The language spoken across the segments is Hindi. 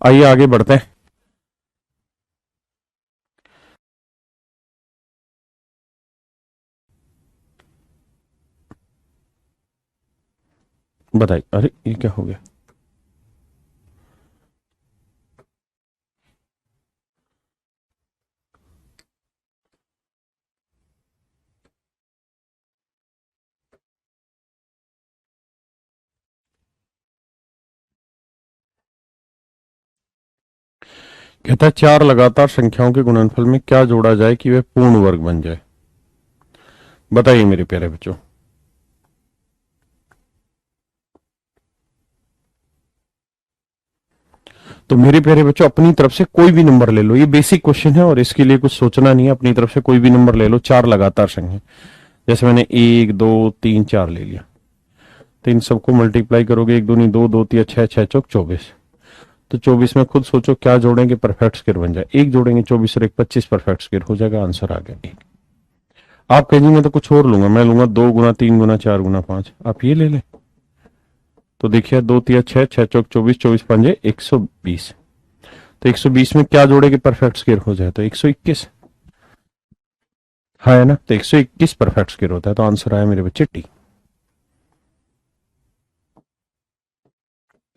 आइए आगे बढ़ते हैं। बताइए, अरे ये क्या हो गया? कहता है चार लगातार संख्याओं के गुणनफल में क्या जोड़ा जाए कि वे पूर्ण वर्ग बन जाए। बताइए मेरे प्यारे बच्चों। तो मेरे प्यारे बच्चों, अपनी तरफ से कोई भी नंबर ले लो, ये बेसिक क्वेश्चन है और इसके लिए कुछ सोचना नहीं है। अपनी तरफ से कोई भी नंबर ले लो, चार लगातार संख्या, जैसे मैंने एक दो तीन चार ले लिया, तो इन सबको मल्टीप्लाई करोगे, एक दूनी दो, दो तिया छह, छह चौक 24। तो 24 में खुद सोचो क्या जोड़ेंगे परफेक्ट स्क्वायर बन जाए। एक जोड़ेंगे 24 और एक 25, परफेक्ट स्क्वायर हो जाएगा। आंसर आ गया एक। आप कहेंगे मैं तो कुछ और लूंगा, मैं लूंगा 2 गुना 3 गुना 4 गुना 5, आप ये ले लें। तो देखिए, दो तिया छह, छह चौक 24, 24 पंजे 120। तो 120 में क्या जोड़े कि परफेक्ट स्क्वायर हो जाए? तो 121। हाँ है ना, तो 121 परफेक्ट स्क्वायर होता है। तो आंसर आया मेरे बच्चे T.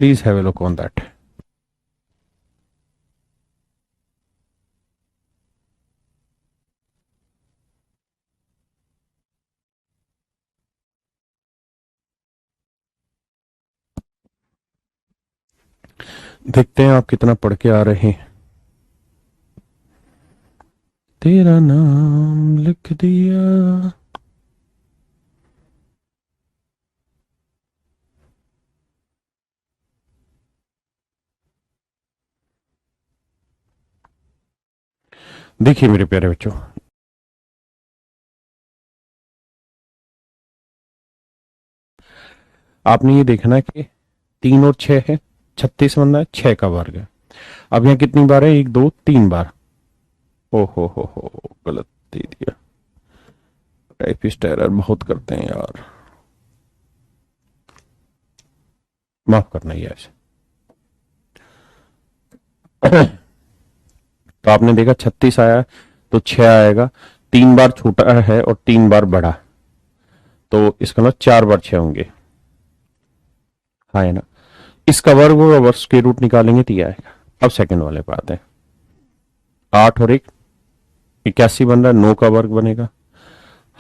Please have a look on that. देखते हैं आप कितना पढ़ के आ रहे हैं। तेरा नाम लिख दिया। देखिए मेरे प्यारे बच्चों, आपने ये देखना है कि 3 और 6 है, 36 बनना है, 6 का वर्ग है। अब यहाँ कितनी बार है? 1 2 3 बार। ओ हो, गलत दे दिया। टाइपिस्ट एरर बहुत करते हैं यार, माफ करना ये ऐसे। तो आपने देखा 36 आया, तो 6 आएगा। 3 बार छोटा है और 3 बार बड़ा, तो इसका मतलब 4 बार 6 होंगे। हाँ है ना। इसका वर्ग होगा, वर्ग स्क्वायर रूट निकालेंगे तो ये आएगा। अब सेकंड वाले पे आते हैं। 8 और 1 81 बन रहा है, 9 का वर्ग बनेगा।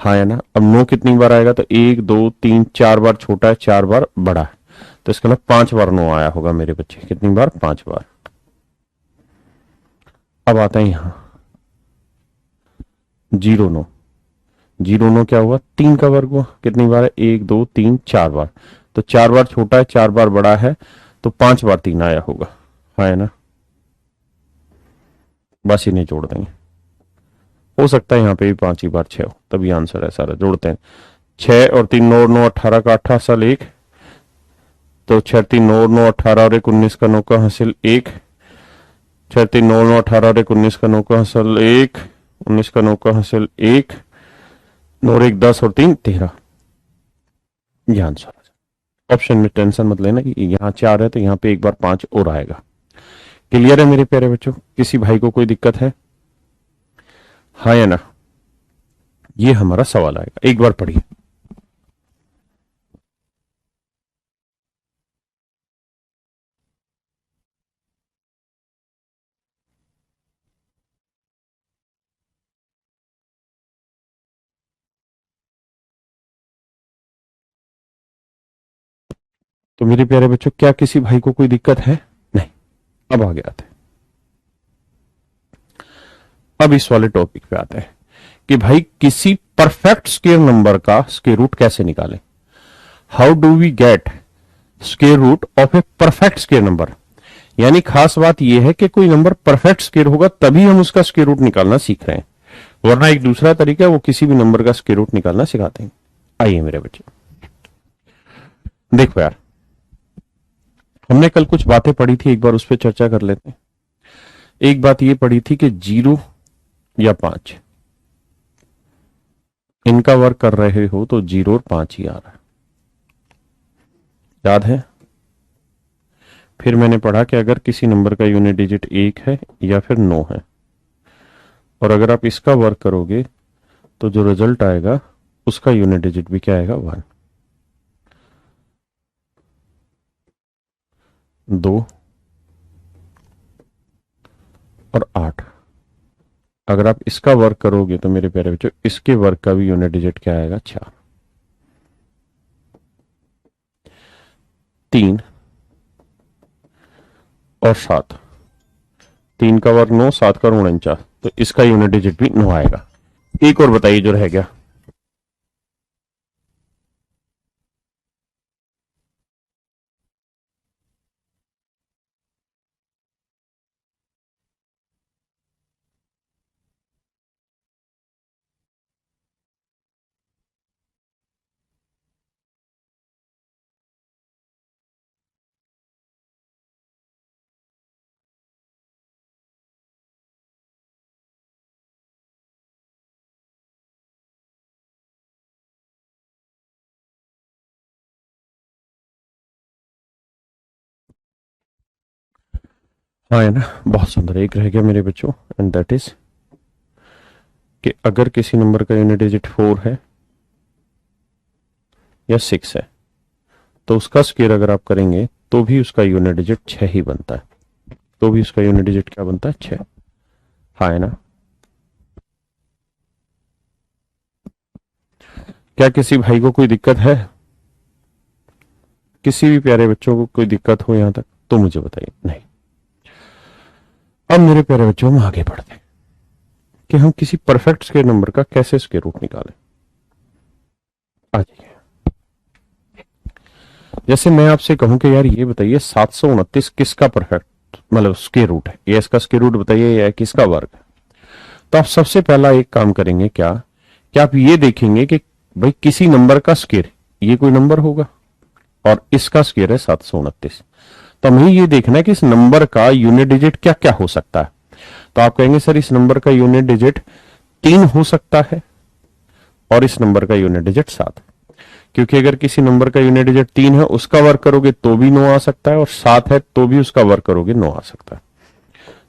हाँ है ना। अब 9 कितनी बार आएगा? तो 1 2 3 4 बार छोटा है, 4 बार बड़ा है। तो इसका मतलब 5 बार 9 आया होगा मेरे बच्चे। कितनी बार? 5 बार। अब आता है यहां 0 9। 0 9 क्या हुआ? 3 का वर्ग हुआ। कितनी बार है? 1 2 3 4 बार। तो 4 बार छोटा है, 4 बार बड़ा है, तो 5 बार 3 आया होगा। हाँ है ना। बस इन्हें जोड़ देंगे। हो सकता है यहाँ पे भी 5 ही बार 6 हो, तभी आंसर है सारा। जोड़ते हैं। 6 और 3 9 9 18 का 18 सल 1। तो 6 3 9 9 18 और 1 19 का 9 का हासिल 1। 6 3 9 9 18 और 1 19 का 9 का हासिल 1। 19 का 9 का हासिल 1। 9 और 1 10 और 3 13। ये आंसर है। ऑप्शन में टेंशन मत लेना कि यहाँ 4 है तो यहाँ पे एक बार 5 और आएगा। क्लियर है मेरे प्यारे बच्चों? किसी भाई को कोई दिक्कत है? हाँ या ना? ये हमारा सवाल आएगा, एक बार पढ़िए। तो मेरे प्यारे बच्चों, क्या किसी भाई को कोई दिक्कत है? नहीं। अब आगे आते हैं। अब इस वाले टॉपिक पे आते हैं कि भाई किसी परफेक्ट स्क्वायर नंबर का स्क्वायर रूट कैसे निकालें। How do we get square root of a perfect square number. यानी खास बात यह है कि कोई नंबर परफेक्ट स्क्वायर होगा तभी हम उसका स्क्वायर रूट निकालना सीख रहे हैं, वरना एक दूसरा तरीका है, वो किसी भी नंबर का स्क्वायर रूट निकालना सिखाते हैं। आइए मेरे बच्चे, देखो यार, हमने कल कुछ बातें पढ़ी थी, एक बार उस पर चर्चा कर लेते हैं। एक बात ये पढ़ी थी कि 0 या 5, इनका वर्क कर रहे हो तो 0 और 5 ही आ रहा है। याद है? फिर मैंने पढ़ा कि अगर किसी नंबर का यूनिट डिजिट 1 है या फिर 9 है, और अगर आप इसका वर्क करोगे तो जो रिजल्ट आएगा उसका यूनिट डिजिट भी क्या आएगा, 1। 2 और 8। अगर आप इसका वर्क करोगे तो मेरे प्यारे बच्चों इसके वर्क का भी यूनिट डिजिट क्या आएगा, 4। 3 और 7। 3 का वर्क 9, 7 का 49, तो इसका यूनिट डिजिट भी 9 आएगा। एक और बताइए जो रह गया। हाँ है ना, बहुत सुंदर। एक रह गया मेरे बच्चों, एंड दैट इज कि अगर किसी नंबर का यूनिट डिजिट 4 है या 6 है तो उसका स्क्वायर अगर आप करेंगे तो भी उसका यूनिट डिजिट 6 ही बनता है। तो भी उसका यूनिट डिजिट क्या बनता है, 6। हाँ है ना। क्या किसी भाई को कोई दिक्कत है? किसी भी प्यारे बच्चों को कोई दिक्कत हो यहां तक तो मुझे बताइए। नहीं। अब मेरे प्यारे बच्चों हम आगे बढ़ते हैं कि हम किसी परफेक्ट स्क्वायर नंबर का कैसे स्क्वायर रूट निकालें। आ जाइए। जैसे मैं आपसे कहूं कि यार ये बताइए 729 किसका परफेक्ट मतलब स्क्वायर रूट है, या इसका स्क्वायर रूट बताइए या किसका वर्ग है, तो आप सबसे पहला एक काम करेंगे क्या आप ये देखेंगे कि भाई किसी नंबर का स्क्वायर, ये कोई नंबर होगा और इसका स्क्वायर है 729, तो हमें ये देखना है कि इस नंबर का यूनिट डिजिट क्या क्या हो सकता है। तो आप कहेंगे सर इस नंबर का यूनिट डिजिट 3 हो सकता है और इस नंबर का यूनिट डिजिट 7, क्योंकि अगर किसी नंबर का यूनिट डिजिट 3 है उसका वर्क करोगे तो भी 9 आ सकता है, और 7 है तो भी उसका वर्क करोगे 9 आ सकता है।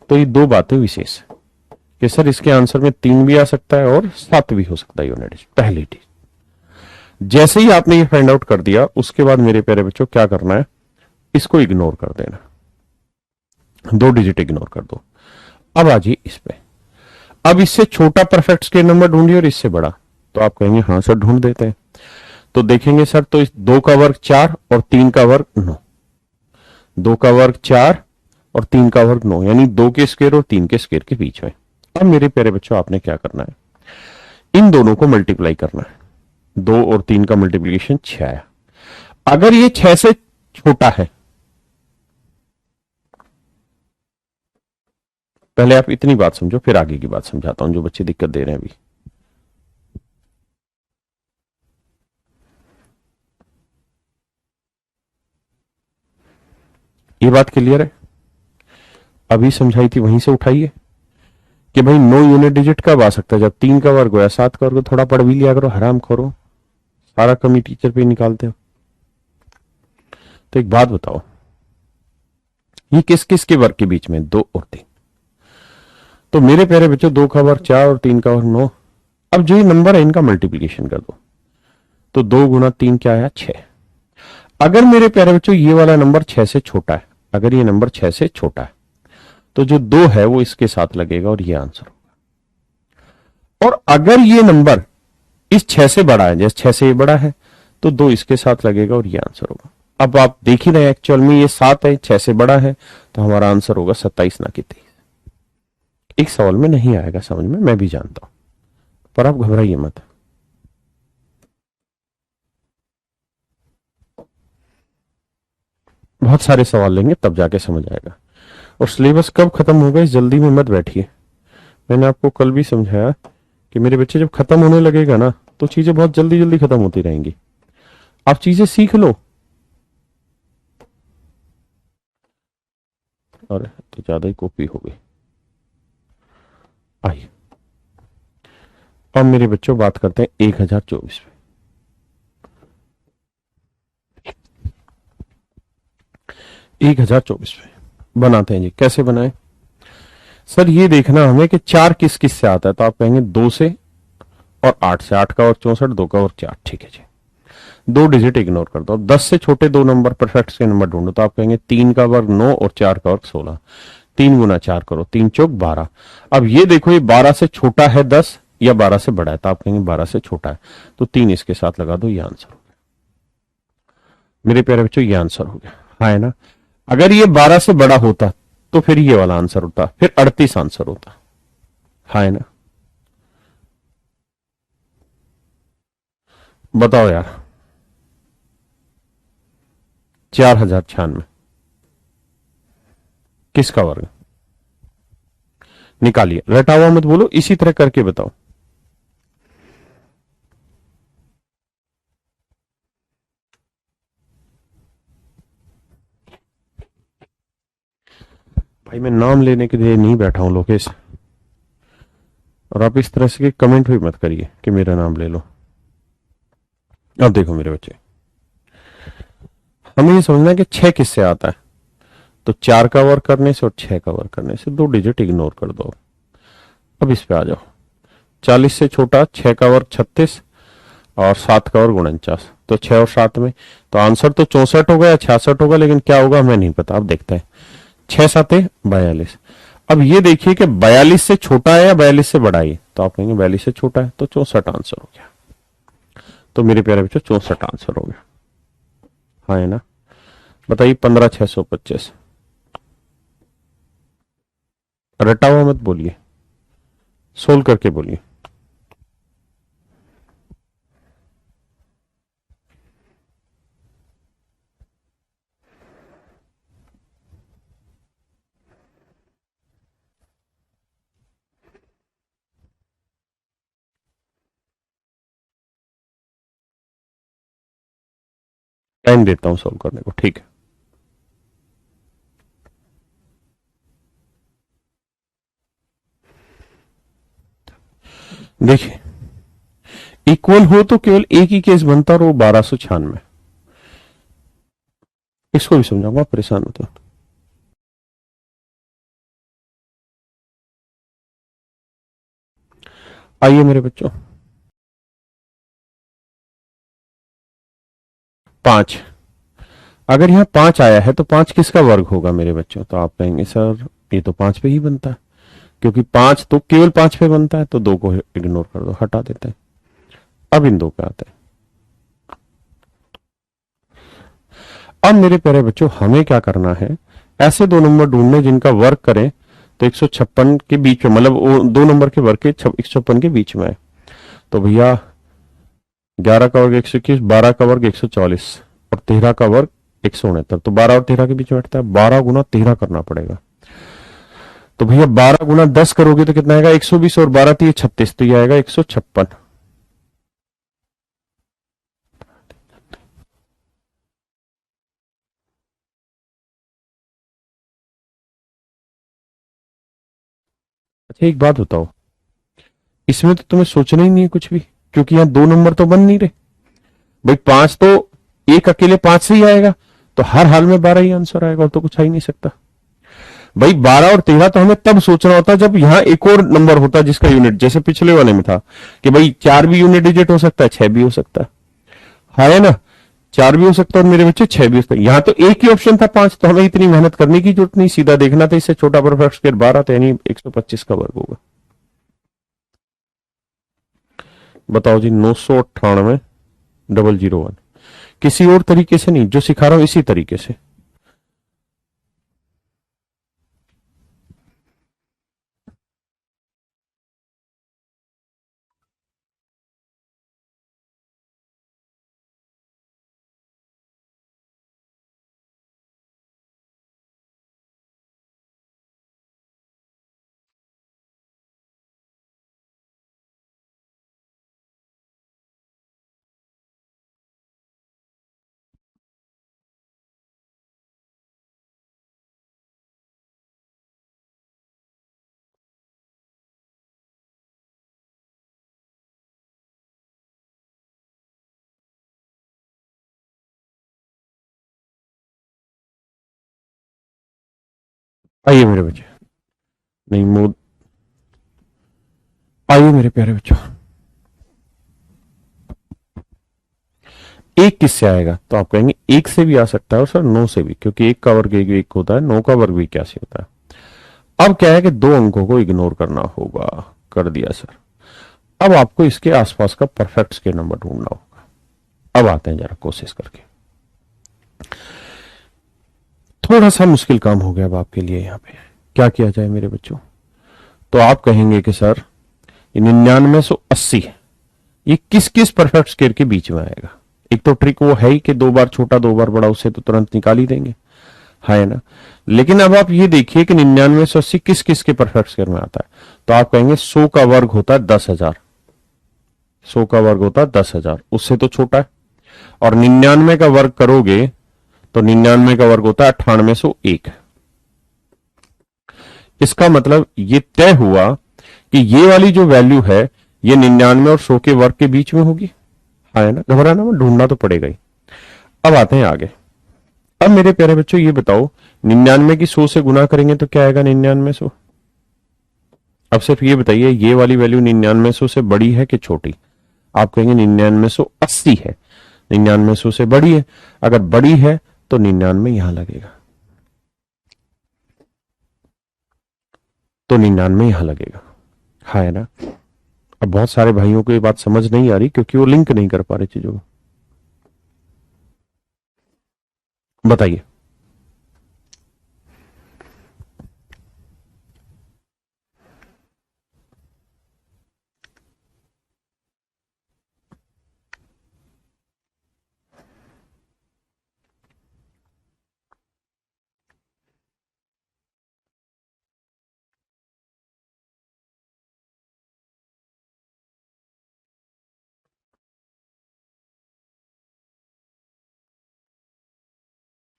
तो ये दो बातें विशेष है कि सर इसके आंसर में 3 भी आ सकता है और 7 भी हो सकता है यूनिट डिजिट। पहली चीज, जैसे ही आपने ये फाइंड आउट कर दिया उसके बाद मेरे प्यारे बच्चों क्या करना है, इसको इग्नोर कर देना, 2 डिजिट इग्नोर कर दो। अब आ जाइए इस पे। अब इससे छोटा परफेक्ट स्क्वायर नंबर ढूंढिए और इससे बड़ा, तो आप कहेंगे हाँ सर ढूंढ देते हैं। तो देखेंगे सर तो इस 2 का वर्ग 4 और 3 का वर्ग 9, 2 का वर्ग 4 और 3 का वर्ग 9, यानी 2 के स्क्वायर और 3 के स्क्वायर के बीच में। अब मेरे प्यारे बच्चों आपने क्या करना है, इन दोनों को मल्टीप्लाई करना है। 2 और 3 का मल्टीप्लीकेशन 6 है। अगर ये 6 से छोटा है, पहले आप इतनी बात समझो फिर आगे की बात समझाता हूं जो बच्चे दिक्कत दे रहे हैं अभी। ये बात क्लियर है? अभी समझाई थी वहीं से उठाइए कि भाई 9 यूनिट डिजिट कब आ सकता है, जब 3 का वर्ग हो या 7 का वर्ग। थोड़ा पढ़ भी लिया करो, हराम खोरो, सारा कमी टीचर पे ही निकालते हो। तो एक बात बताओ, ये किस किस के वर्ग के बीच में, 2 और 3। तो मेरे प्यारे बच्चों 2 का वर्ग 4 और 3 का वर्ग 9। अब जो ये नंबर है इनका मल्टीप्लीकेशन कर दो, तो 2 गुना 3 क्या आया, 6। अगर मेरे प्यारे बच्चों ये वाला नंबर 6 से छोटा है, अगर ये नंबर 6 से छोटा है तो जो 2 है वो इसके साथ लगेगा और ये आंसर होगा। और अगर ये नंबर इस 6 से बड़ा है, जैसे 6 से ये बड़ा है, तो 2 इसके साथ लगेगा और ये आंसर होगा। अब आप देख ही रहे हैं एक्चुअल में ये 7 है, 6 से बड़ा है, तो हमारा आंसर होगा 27 ना कि 23। एक सवाल में नहीं आएगा समझ में, मैं भी जानता हूं, पर आप घबराइए मत। बहुत सारे सवाल लेंगे तब जाके समझ आएगा। और सिलेबस कब खत्म होगा इस जल्दी में मत बैठिए। मैंने आपको कल भी समझाया कि मेरे बच्चे जब खत्म होने लगेगा ना तो चीजें बहुत जल्दी जल्दी खत्म होती रहेंगी, आप चीजें सीख लो। और तो ज्यादा ही कॉपी हो गई। आइए अब मेरे बच्चों बात करते हैं 1024 पे। 1024 पे बनाते हैं जी। कैसे बनाए सर? ये देखना हमें कि 4 किस किस से आता है, तो आप कहेंगे 2 से और 8 से। 8 का और 64, 2 का और 4, ठीक है जी। 2 डिजिट इग्नोर कर दो। अब 10 से छोटे 2 नंबर परफेक्ट के नंबर ढूंढो, तो आप कहेंगे 3 का वर्ग 9 और 4 का वर्ग 16। 3 गुना 4 करो, 3 चौक 12। अब ये देखो, ये 12 से छोटा है 10 या 12 से बड़ा है, तो आप कहेंगे 12 से छोटा है, तो 3 इसके साथ लगा दो, ये आंसर हो गया मेरे प्यारे बच्चों, ये आंसर हो गया। हाँ है ना? अगर ये 12 से बड़ा होता तो फिर ये वाला आंसर होता, फिर 38 आंसर होता। हाँ है ना? बताओ यार। 4096 किसका वर्ग? निकालिए, रटा हुआ मत बोलो, इसी तरह करके बताओ। भाई मैं नाम लेने के लिए नहीं बैठा हूं लोकेश, और आप इस तरह से कि कमेंट भी मत करिए कि मेरा नाम ले लो। अब देखो मेरे बच्चे, हमें ये समझना है कि 6 किससे आता है, तो 4 का वर्ग करने से और 6 का वर्ग करने से 2 डिजिट इग्नोर कर दो। अब इस पे आ जाओ। 40 से छोटा 6 का वर्ग 36 और 7 का वर्ग 49, तो 6 और 7 में, तो आंसर तो 64 होगा या 66 होगा, लेकिन क्या होगा हमें नहीं पता। अब देखते हैं। 6 7 42। अब ये देखिए कि 42 से छोटा है या 42 से बड़ा है, तो आप कहेंगे 42 से छोटा है, तो 64 आंसर हो गया। तो मेरे प्यारे बच्चों 64 आंसर हो गया। हाँ है ना? बताइए 15625। रटा हुआ मत बोलिए, सोल्व करके बोलिए। टाइम देता हूं सोल्व करने को, ठीक है? देखिए, इक्वल हो तो केवल एक ही केस बनता, और वो 1296। इसको भी समझाऊंगा, परेशान मत हो। आइए मेरे बच्चों, 5। अगर यहाँ 5 आया है तो 5 किसका वर्ग होगा मेरे बच्चों? तो आप कहेंगे सर ये तो 5 पे ही बनता है, क्योंकि 5 तो केवल 5 पे बनता है, तो 2 को इग्नोर कर दो, हटा देते हैं। अब इन 2 पे आते हैं। अब मेरे प्यारे बच्चों, हमें क्या करना है? ऐसे 2 नंबर ढूंढने जिनका वर्ग करें तो 156 के बीच में, मतलब वो 2 नंबर के वर्ग के 156 के बीच में है। तो भैया 11 का वर्ग 121, 12 का वर्ग 144 और 13 का वर्ग 169, तो 12 और 13 के बीच में बैठता है। 12 गुना 13 करना पड़ेगा। तो भैया 12 गुना 10 करोगे तो कितना आएगा? 120, और 12 तो ये 36, तो ये आएगा 156। अच्छा एक बात बताओ, इसमें तो तुम्हें सोचना ही नहीं है कुछ भी, क्योंकि यहाँ 2 नंबर तो बन नहीं रहे। भाई 5 तो एक अकेले 5 से ही आएगा, तो हर हाल में 12 ही आंसर आएगा, और तो कुछ आ ही नहीं सकता। भाई 12 और 13 तो हमें तब सोचना होता जब यहाँ एक और नंबर होता जिसका यूनिट, जैसे पिछले वाले में था कि भाई 4 भी यूनिट डिजिट हो सकता है, 6 भी हो सकता है। हाँ है ना? 4 भी हो सकता है और मेरे बच्चे 6 भी हो सकता है। यहाँ तो एक ही ऑप्शन था 5, तो हमें इतनी मेहनत करने की जरूरत नहीं, सीधा देखना था इससे छोटा परफेक्ट स्क्वायर 12, तो यानी 125 का वर्ग होगा। बताओ जी, 998,001। किसी और तरीके से नहीं, जो सिखा रहा हूं इसी तरीके से। आइए मेरे बच्चे, नहीं मोद, आइए मेरे प्यारे बच्चों। एक किससे आएगा? तो आप कहेंगे एक से भी आ सकता है और सर 9 से भी, क्योंकि एक का वर्ग एक होता है, 9 का वर्ग भी 81 होता है। अब क्या है कि 2 अंकों को इग्नोर करना होगा। कर दिया सर। अब आपको इसके आसपास का परफेक्ट स्क्वायर नंबर ढूंढना होगा। अब आते हैं जरा कोशिश करके। थोड़ा सा मुश्किल काम हो गया अब आपके लिए। यहां पे क्या किया जाए मेरे बच्चों? तो आप कहेंगे कि सर 9980 ये किस किस परफेक्ट स्क्वायर के बीच में आएगा? एक तो ट्रिक वो है ही कि 2 बार छोटा 2 बार बड़ा, उससे तो तुरंत निकाल ही देंगे, है ना। लेकिन अब आप ये देखिए कि 9980 किस किस के परफेक्ट स्क्वायर में आता है। तो आप कहेंगे 100 का वर्ग होता है 10,000, 100 का वर्ग होता है 10,000, उससे तो छोटा है। और 99 का वर्ग करोगे तो 99 का वर्ग होता है 9801। इसका मतलब ये तय हुआ कि ये वाली जो वैल्यू है ये 99 और 100 के वर्ग के बीच में होगी, है ना। घबराना मत, ढूंढना तो पड़ेगा ही। अब आते हैं आगे। अब मेरे प्यारे बच्चों ये बताओ, 99 की 100 से गुना करेंगे तो क्या आएगा? 9900। अब सिर्फ ये बताइए, ये वाली वैल्यू 9900 से बड़ी है कि छोटी? आप कहेंगे 9980 है, 9900 से बड़ी है। अगर बड़ी है तो 99 यहां लगेगा, तो 99 यहां लगेगा, है ना। अब बहुत सारे भाइयों को ये बात समझ नहीं आ रही क्योंकि वो लिंक नहीं कर पा रहे चीजों को। बताइए।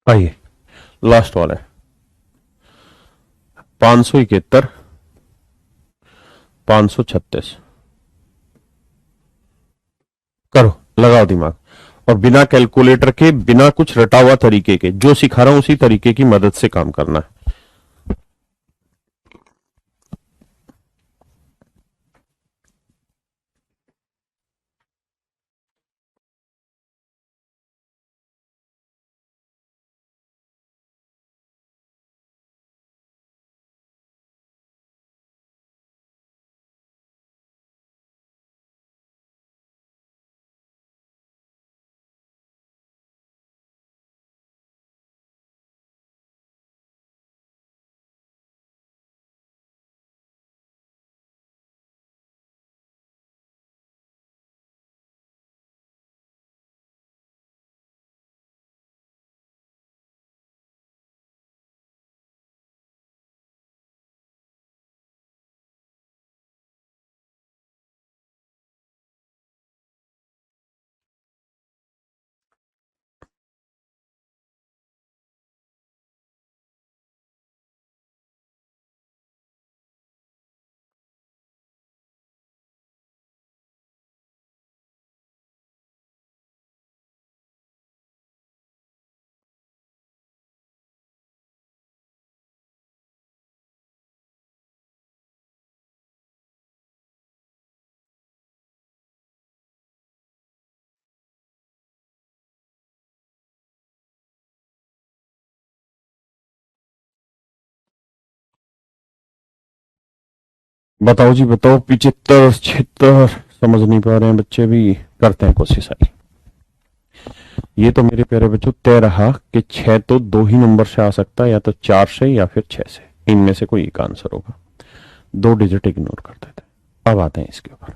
आइए, लास्ट वाला है 571, 536। करो, लगाओ दिमाग, और बिना कैलकुलेटर के, बिना कुछ रटा हुआ तरीके के, जो सिखा रहा हूं उसी तरीके की मदद से काम करना है। बताओ जी बताओ, 75 76 समझ नहीं पा रहे हैं बच्चे भी, करते हैं कोशिश। आई, ये तो मेरे प्यारे बच्चों तय रहा कि 6 तो 2 ही नंबर से आ सकता है, या तो 4 से या फिर 6 से, इनमें से कोई एक आंसर होगा। 2 डिजिट इग्नोर कर देते हैं। अब आते हैं इसके ऊपर।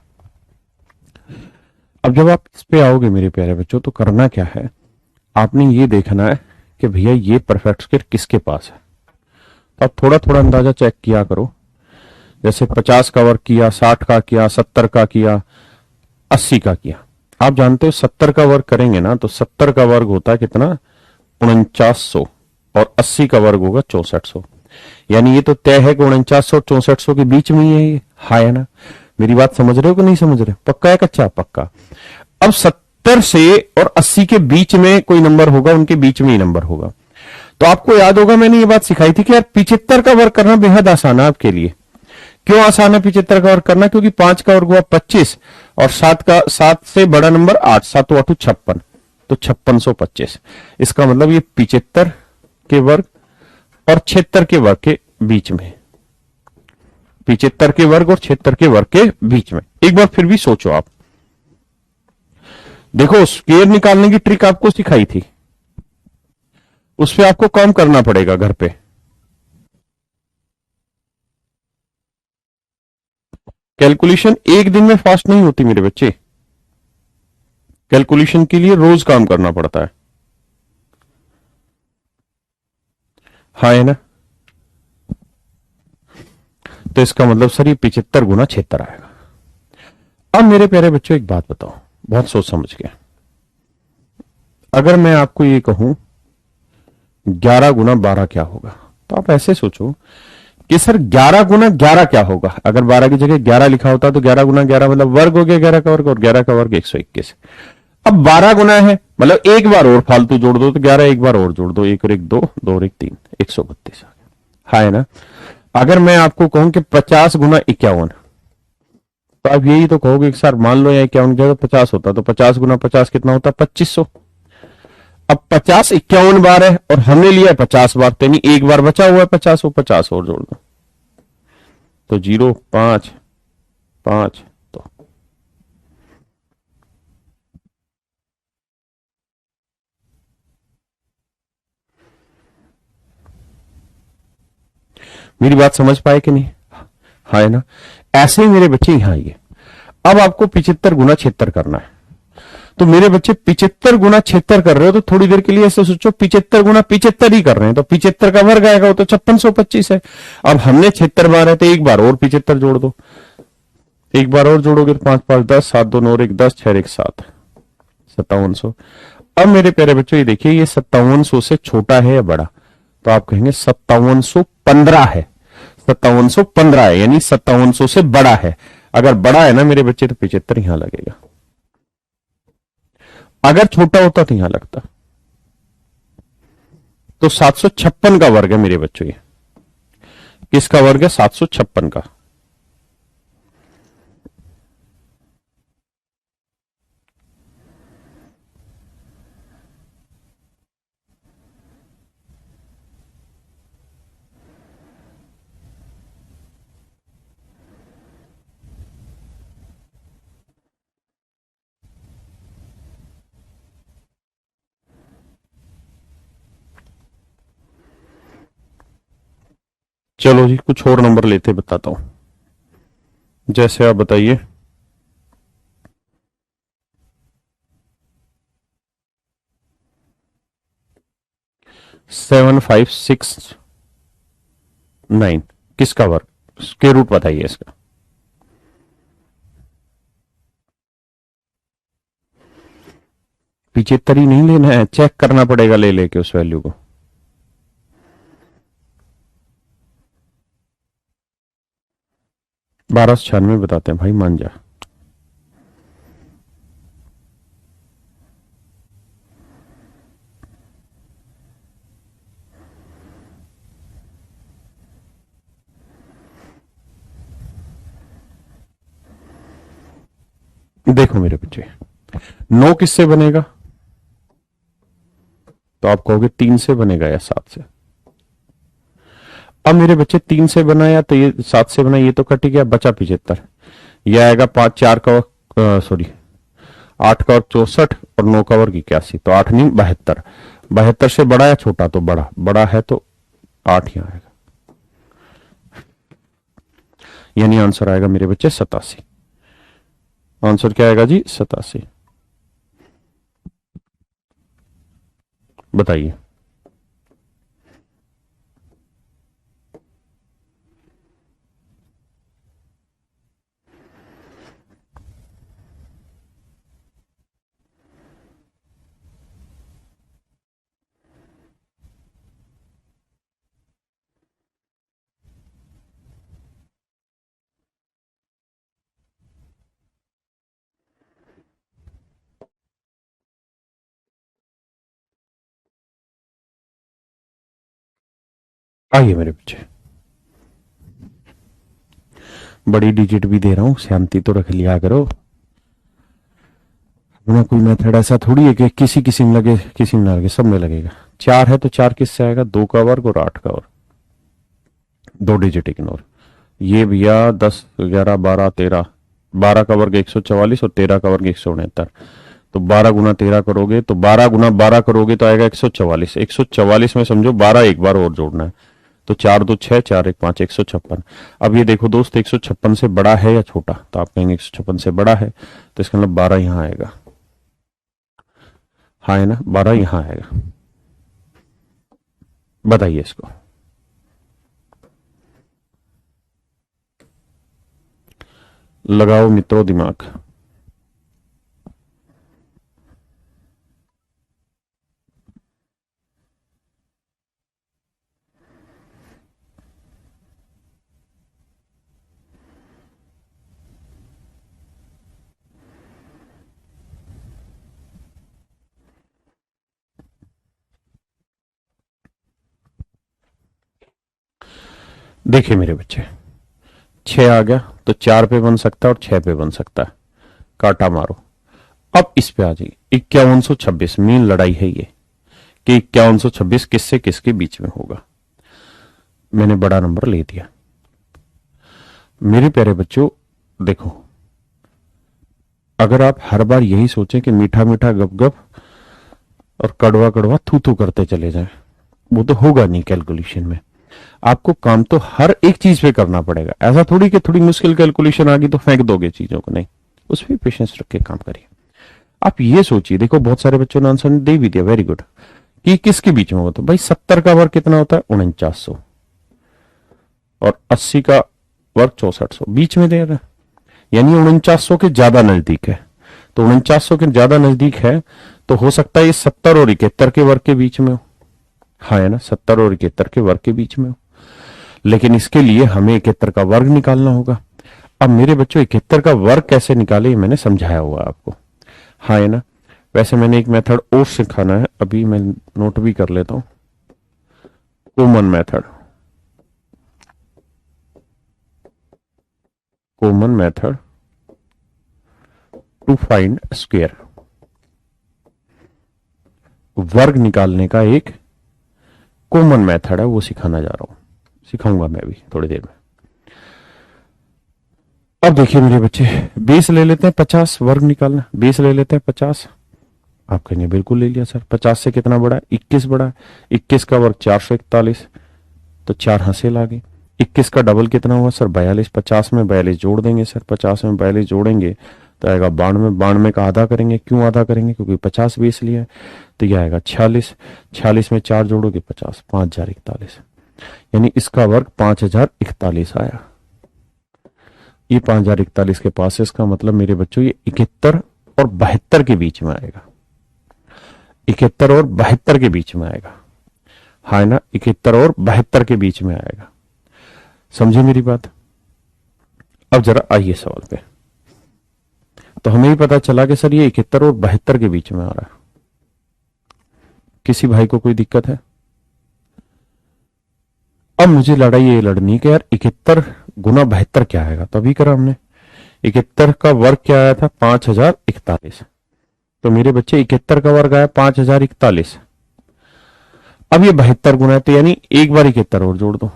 अब जब आप इस पे आओगे मेरे प्यारे बच्चों, तो करना क्या है, आपने ये देखना है कि भैया ये परफेक्ट स्क्वायर किसके पास है। तो आप थोड़ा थोड़ा अंदाजा चेक किया करो। जैसे 50 का वर्ग किया, 60 का किया, 70 का किया, 80 का किया। आप जानते हो 70 का वर्ग करेंगे ना, तो 70 का वर्ग होता है कितना? 4900, और 80 का वर्ग होगा 6400। यानी ये तो तय है कि 4900 और 6400 के बीच में ही है ये, है ना। मेरी बात समझ रहे हो कि नहीं समझ रहे? पक्का है कच्चा? पक्का। अब 70 से और 80 के बीच में कोई नंबर होगा, उनके बीच में ही नंबर होगा। तो आपको याद होगा मैंने ये बात सिखाई थी कि यार 75 का वर्ग करना बेहद आसान है आपके लिए। क्यों आसान है 75 का वर्ग करना? क्योंकि 5 का वर्ग हुआ 25 और 7 से बड़ा नंबर 8, 7 8 56, तो 5625। इसका मतलब ये 75 के वर्ग और 76 के वर्ग के बीच में, 75 के वर्ग और 76 के वर्ग के बीच में। एक बार फिर भी सोचो आप, देखो स्क्वायर निकालने की ट्रिक आपको सिखाई थी, उस पर आपको काम करना पड़ेगा घर पे। कैलकुलेशन एक दिन में फास्ट नहीं होती मेरे बच्चे, कैलकुलेशन के लिए रोज काम करना पड़ता है। हाँ है ना? तो इसका मतलब सर ये 75 गुना 76 आएगा। अब मेरे प्यारे बच्चों एक बात बताओ, बहुत सोच समझ के, अगर मैं आपको ये कहूं 11 गुना 12 क्या होगा, तो आप ऐसे सोचो कि सर 11 गुना 11 क्या होगा। अगर 12 की जगह 11 लिखा होता तो 11 गुना 11 मतलब वर्ग हो गया 11 का वर्ग, और 11 का वर्ग 121। अब 12 गुना है मतलब एक बार और फालतू जोड़ दो तो 11, एक बार और जोड़ दो, एक और एक दो, दो और एक तीन, 132 आ गया। हाँ है ना? अगर मैं आपको कहूं कि 50 गुना 51, तो आप यही तो कहोगे कि सर मान लो या 51 की जगह 50 होता तो 50 गुना 50 कितना होता? 2500। अब 50 51 बार है और हमने लिया 50 बार, तो यानी एक बार बचा हुआ है 50, वो 50 और जोड़ दो, तो 0 5 5। तो मेरी बात समझ पाए कि नहीं? हाँ है ना? ऐसे ही मेरे बच्चे यहां आइए, अब आपको 75 गुना 76 करना है। तो मेरे बच्चे 75 गुना 76 कर रहे हो तो थोड़ी देर के लिए ऐसे सोचो 75 गुना 75 ही कर रहे हैं, तो 75 का वर्ग आएगा, वो तो 5625 है। अब हमने 76 बार है तो एक बार और 75 जोड़ दो, एक बार और जोड़ोगे तो 5 5 10, 7 2 9 और 1 10, 6 1 7, 5700। अब मेरे प्यारे बच्चों ये देखिए, ये 5700 से छोटा है या बड़ा? तो आप कहेंगे 5715 है, 5715 है, यानी 5700 से बड़ा है। अगर बड़ा है ना मेरे बच्चे तो 75 यहां लगेगा, अगर छोटा होता तो यहां लगता। तो 756 का वर्ग है मेरे बच्चों ये। किसका वर्ग है? 756 का। चलो जी कुछ और नंबर लेते बताता हूं, जैसे आप बताइए 7569, किसका वर्ग? स्क्वायर रूट बताइए इसका। 75 ही नहीं लेना है, चेक करना पड़ेगा ले लेके उस वैल्यू को। 1296 बताते हैं भाई, मान जा। देखो मेरे बच्चे, 9 किससे बनेगा? तो आप कहोगे 3 से बनेगा या 7 से। अब मेरे बच्चे 3 से बनाया तो ये 7 से बना, ये तो कट गया, बचा 75। ये आएगा 5 4 का, सॉरी 8 का वर्ग 64 और 9 का वर्ग 81, तो 8 नहीं 72। 72 से बड़ा या छोटा? तो बड़ा, बड़ा है तो 8 ही आएगा, यानी आंसर आएगा मेरे बच्चे 87। आंसर क्या आएगा जी? 87। बताइए। आइए मेरे बच्चे, बड़ी डिजिट भी दे रहा हूं, शांति तो रख लिया करो। अपना कोई मेथड ऐसा थोड़ी है कि किसी किसी में लगे किसी में ना लगे, सब में लगेगा। 4 है तो 4 किससे आएगा? 2 का वर्ग और 8 का वर्ग, 2 डिजिट इग्नोर। ये भैया 10 11 12 13, 12 का वर्ग 144 और 13 का वर्ग 169। तो 12 गुना 13 करोगे तो 12 गुना 12 करोगे तो आएगा 144। 144 में समझो 12 एक बार और जोड़ना है, तो 4 2 6 4 1 5, 156। अब ये देखो दोस्त, 156 से बड़ा है या छोटा? तो आप कहेंगे 156 से बड़ा है, तो इसका मतलब 12 यहां आएगा। हाँ है ना, 12 यहां आएगा। बताइए इसको। लगाओ मित्रों दिमाग। देखिए मेरे बच्चे, 6 आ गया तो 4 पे बन सकता है और 6 पे बन सकता है, काटा मारो। अब इस पे आ जाइए, 5126। मेन लड़ाई है ये कि 5126 किससे किसके बीच में होगा। मैंने बड़ा नंबर ले दिया। मेरे प्यारे बच्चों देखो, अगर आप हर बार यही सोचें कि मीठा मीठा गप गप और कड़वा कड़वा थू थू करते चले जाएं, वो तो होगा नहीं कैलकुलेशन में। आपको काम तो हर एक चीज पे करना पड़ेगा। ऐसा थोड़ी कि थोड़ी मुश्किल कैलकुलेशन आ गई तो फेंक दोगे चीजों को, नहीं, उस पर पेशेंस रख के काम करिए। आप ये सोचिए, देखो बहुत सारे बच्चों ने आंसर दे भी दिया, वेरी गुड, कि किसके बीच में होगा। तो भाई 70 का वर्ग कितना होता है? 4900। और 80 का वर्ग 6400, बीच में दे रहा है, यानी 4900 के ज्यादा नजदीक है। तो 4900 के ज्यादा नजदीक है तो हो सकता है ये 70 और 71 के वर्ग के बीच में हो। हाँ है ना, 70 और 71 के वर्ग के बीच में हो। लेकिन इसके लिए हमें 71 का वर्ग निकालना होगा। अब मेरे बच्चों 71 का वर्ग कैसे निकाले, मैंने समझाया हुआ आपको। हाँ है ना, वैसे मैंने एक मेथड और सिखाना है, अभी मैं नोट भी कर लेता हूं। Common method, common method to find square, वर्ग निकालने का एक कॉमन मेथड है, वो सिखाना जा रहा हूं, सिखाऊंगा मैं भी थोड़ी देर में। अब देखिए मेरे बच्चे, 20 ले लेते हैं, 50 वर्ग निकालना। 20 ले लेते हैं, 50। आप कहेंगे बिल्कुल ले लिया सर, 50 से कितना बड़ा है? 21 बड़ा है। 21 का वर्ग 441, तो 4 हासिल आ गए। 21 का डबल कितना हुआ सर? 42। 50 में 42 जोड़ देंगे सर, 50 में 42 जोड़ेंगे तो आएगा 92। 92 का आधा करेंगे, क्यों आधा करेंगे? क्योंकि 50 20 लिया है। तो यह आएगा 46। 46 में 4 जोड़ोगे 50, 5041, यानी इसका वर्ग 5041 आया। ये 5041 के पास है, इसका मतलब मेरे बच्चों ये 71 और 72 के बीच में आएगा। 71 और 72 के बीच में आएगा, है ना, 71 और 72 के बीच में आएगा। समझे मेरी बात? अब जरा आइए सवाल पे। तो हमें ही पता चला कि सर ये 71 और 72 के बीच में आ रहा है। किसी भाई को कोई दिक्कत है? अब मुझे लड़ाई ये लड़नी कि यार 71 गुना 72 क्या आएगा। तो अभी करा हमने, 71 का वर्ग क्या आया था? 5041। तो मेरे बच्चे 71 का वर्ग आया 5041। अब ये 72 गुना है, तो यानी एक बार 71 और जोड़ दो,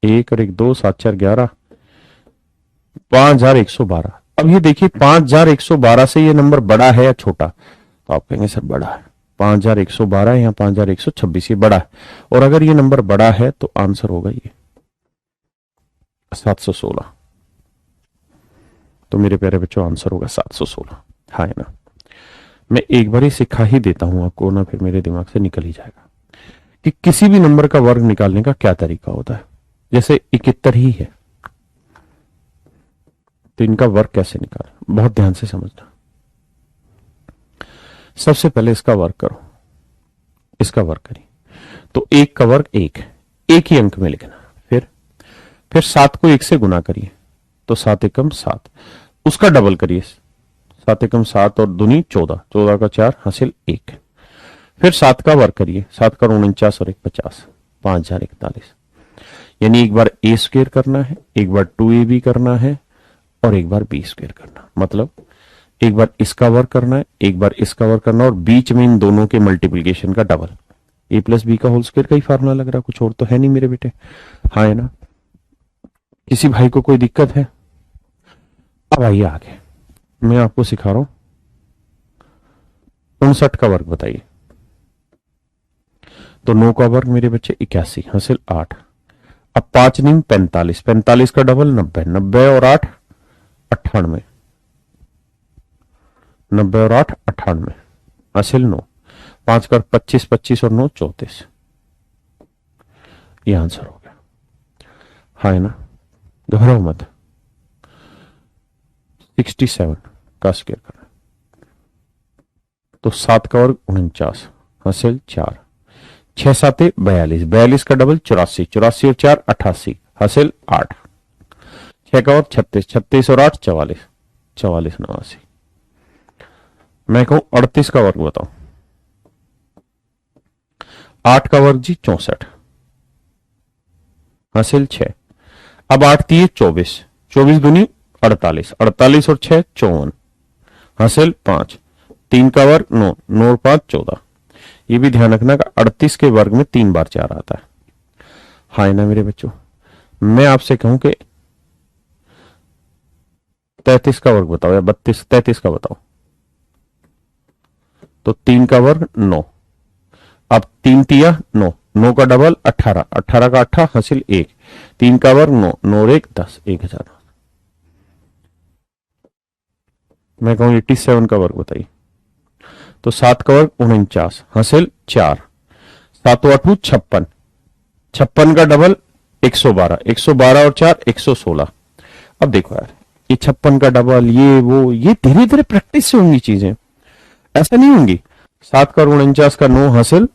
1 और 1 2, 7 4 11, 5112। अब ये देखिए 5112 से ये नंबर बड़ा है या छोटा? तो आप कहेंगे सर बड़ा है, 5112 या 5126, ये बड़ा है। और अगर ये नंबर बड़ा है तो आंसर होगा ये 716। तो मेरे प्यारे बच्चों आंसर होगा 716, हाँ है ना। मैं एक बार ही सिखा ही देता हूं आपको ना, फिर मेरे दिमाग से निकल ही जाएगा कि किसी भी नंबर का वर्ग निकालने का क्या तरीका होता है। जैसे 71 ही है, तो इनका वर्ग कैसे निकालें, बहुत ध्यान से समझना। सबसे पहले इसका वर्ग करो, इसका वर्ग करिए, तो 1 का वर्ग 1, एक ही अंक में लिखना। फिर 7 को 1 से गुना करिए, तो 7 एकम 7, उसका डबल करिए, 7 एकम 7 और दूनी 14, 14 का 4 हासिल 1। फिर 7 का वर्ग करिए, 7 का 49 और 1 50, 5041, यानी एक बार ए स्क्वेयर करना है, एक बार 2ab करना है और एक बार बी स्क्वेयर करना, मतलब एक बार इसका वर्क करना है, एक बार इसका वर्क करना, और बीच में इन दोनों के मल्टीप्लीकेशन का डबल। ए प्लस बी का होल स्क्वायर का ही फार्मूला लग रहा है, कुछ और तो है नहीं मेरे बेटे। हाँ है ना? किसी भाई को कोई दिक्कत है? अब आइए आगे, मैं आपको सिखा रहा हूं 59 का वर्ग बताइए। तो 9 का वर्ग मेरे बच्चे 81, हासिल 8। अब 5 नीम 45, 45 का डबल 90, 90 और 8 98, 90 और 8 98, हासिल 9। 5 कर 25, 25 और 9 34। ये आंसर हो गया। हाँ है ना? घबराओ मत। 67 का स्क्वायर करना, तो 7 का वर्ग 49, हासिल 4। 6 7 42, 42 का डबल 84, 84 और 4 88, हासिल 8। 6 का वर्ग 36, 36 और 8 44, 44 89। मैं कहूं 38 का वर्ग बताओ। 8 का वर्ग जी 64, हासिल 6। अब 8 दिए 24, 24 दूनी 48, 48 और 6 54, हासिल 5। 3 का वर्ग 9, 9 और 5 14। ये भी ध्यान रखना का 38 के वर्ग में 3 बार 4 आता है। हाँ ना मेरे बच्चों? मैं आपसे कहूं कि 33 का वर्ग बताओ, या 32, 33 का बताओ। तो 3 का वर्ग 9, अब 3 तिया 9, 9 का डबल 18, 18 का 8 हासिल 1। 3 का वर्ग 9, 9 और 1 10, 1000। मैं कहूं 87 का वर्ग बताइए। तो 7 का वर्ग 49, हासिल 4। 7 8 56, 56 का डबल 112, 112 और 4 116। अब देखो यार, ये 56 का डबल, ये धीरे धीरे प्रैक्टिस से होंगी चीजें, ऐसा नहीं होंगी। 7 का 49 का 9 हासिल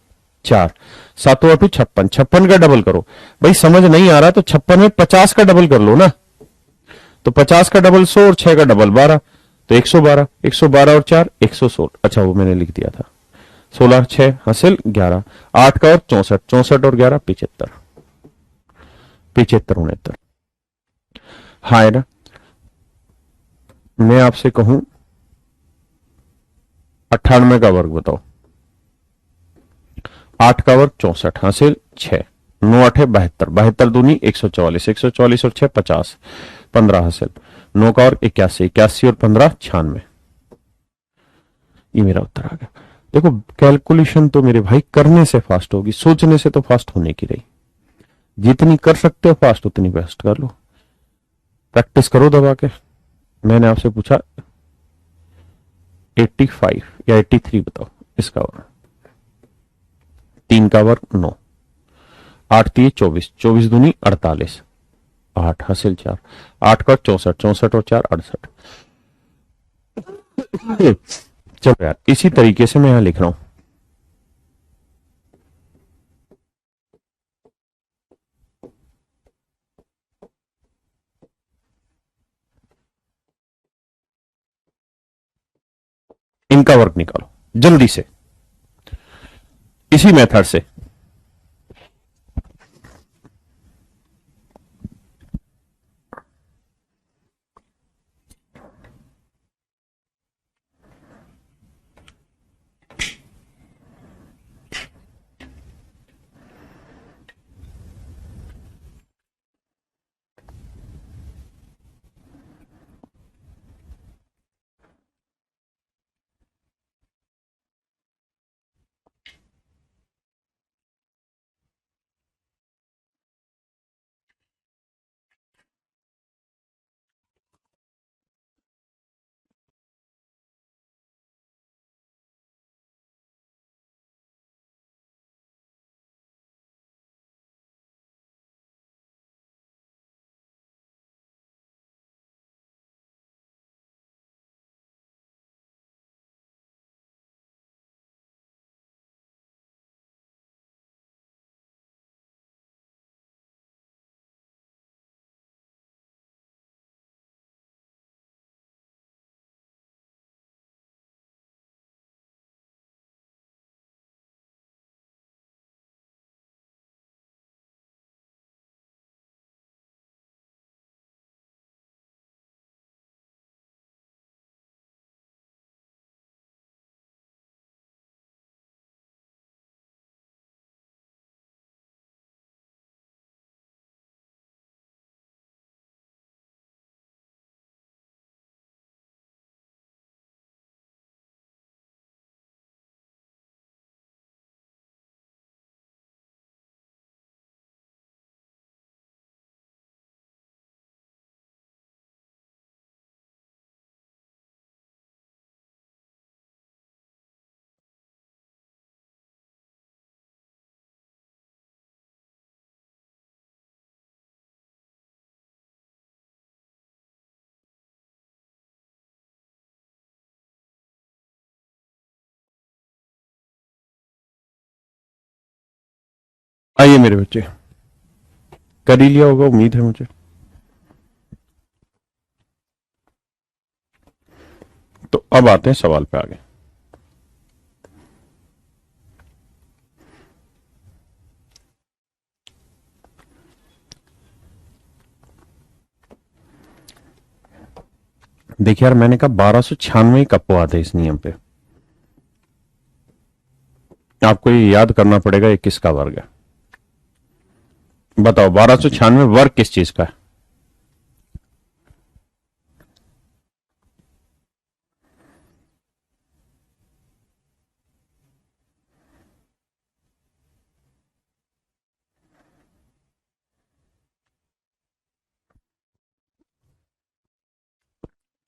4। 7 8 56, 56 का डबल करो। भाई समझ नहीं आ रहा तो 56 में 50 का डबल कर लो ना। तो 50 का डबल 100 और 6 का डबल 12, तो 112, 112 और 4 116। अच्छा वो मैंने लिख दिया था। 16 6 हासिल 11। 8 का और 64, 64 और 11 75, 75 69। हाँ है ना? मैं आपसे कहूं 98 का वर्ग बताओ। 8 का वर्ग 64, हासिल 6। 9 8 72, 72 दूनी 144, 144 और 6 50, 15 हासिल। 9 का वर्ग 81, 81 और 15 96। ये मेरा उत्तर आ गया। देखो कैलकुलेशन तो मेरे भाई करने से फास्ट होगी, सोचने से तो फास्ट होने की रही। जितनी कर सकते हो फास्ट उतनी बेस्ट कर लो, प्रैक्टिस करो दबा के। मैंने आपसे पूछा 85 या 83 बताओ इसका वर्ग। 3 का वर्ग 9, 8 3 24, 24 दूनी 48, 8 हासिल 4। 8 का 64, 64 और 4 68। चलो यार इसी तरीके से मैं यहां लिख रहा हूं। इनका वर्क निकालो जल्दी से, इसी मेथड से। आइए मेरे बच्चे, कर ही लिया होगा उम्मीद है मुझे। तो अब आते हैं सवाल पे आगे। देखिए यार, मैंने कहा 1296 कब आते हैं इस नियम पे। आपको ये याद करना पड़ेगा ये किसका वर्ग है। बताओ 1296 वर्ग किस चीज का है।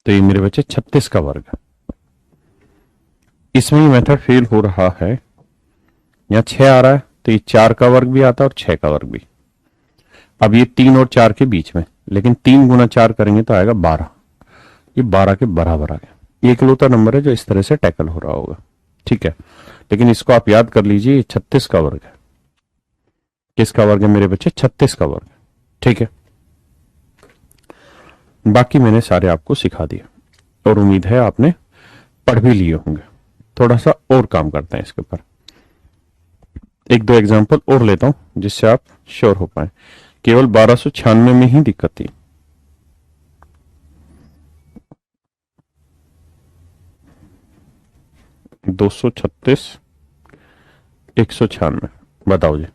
तो ये मेरे बच्चे 36 का वर्ग है। इसमें ही मेथड फेल हो रहा है। यहां 6 आ रहा है तो ये 4 का वर्ग भी आता है और 6 का वर्ग भी। अब ये 3 और 4 के बीच में, लेकिन 3 गुना 4 करेंगे तो आएगा 12। ये 12 के बराबर आ गया। एक लौता नंबर है जो इस तरह से टैकल हो रहा होगा, ठीक है। लेकिन इसको आप याद कर लीजिए, ये 36 का वर्ग है। किसका वर्ग है मेरे बच्चे? 36 का वर्ग, ठीक है। बाकी मैंने सारे आपको सिखा दिए और उम्मीद है आपने पढ़ भी लिए होंगे। थोड़ा सा और काम करते हैं इसके ऊपर, एक दो एग्जांपल और लेता हूं जिससे आप श्योर हो पाए। केवल 1296 में ही दिक्कत थी। दो सौ छत्तीस, 196, बताओ जी।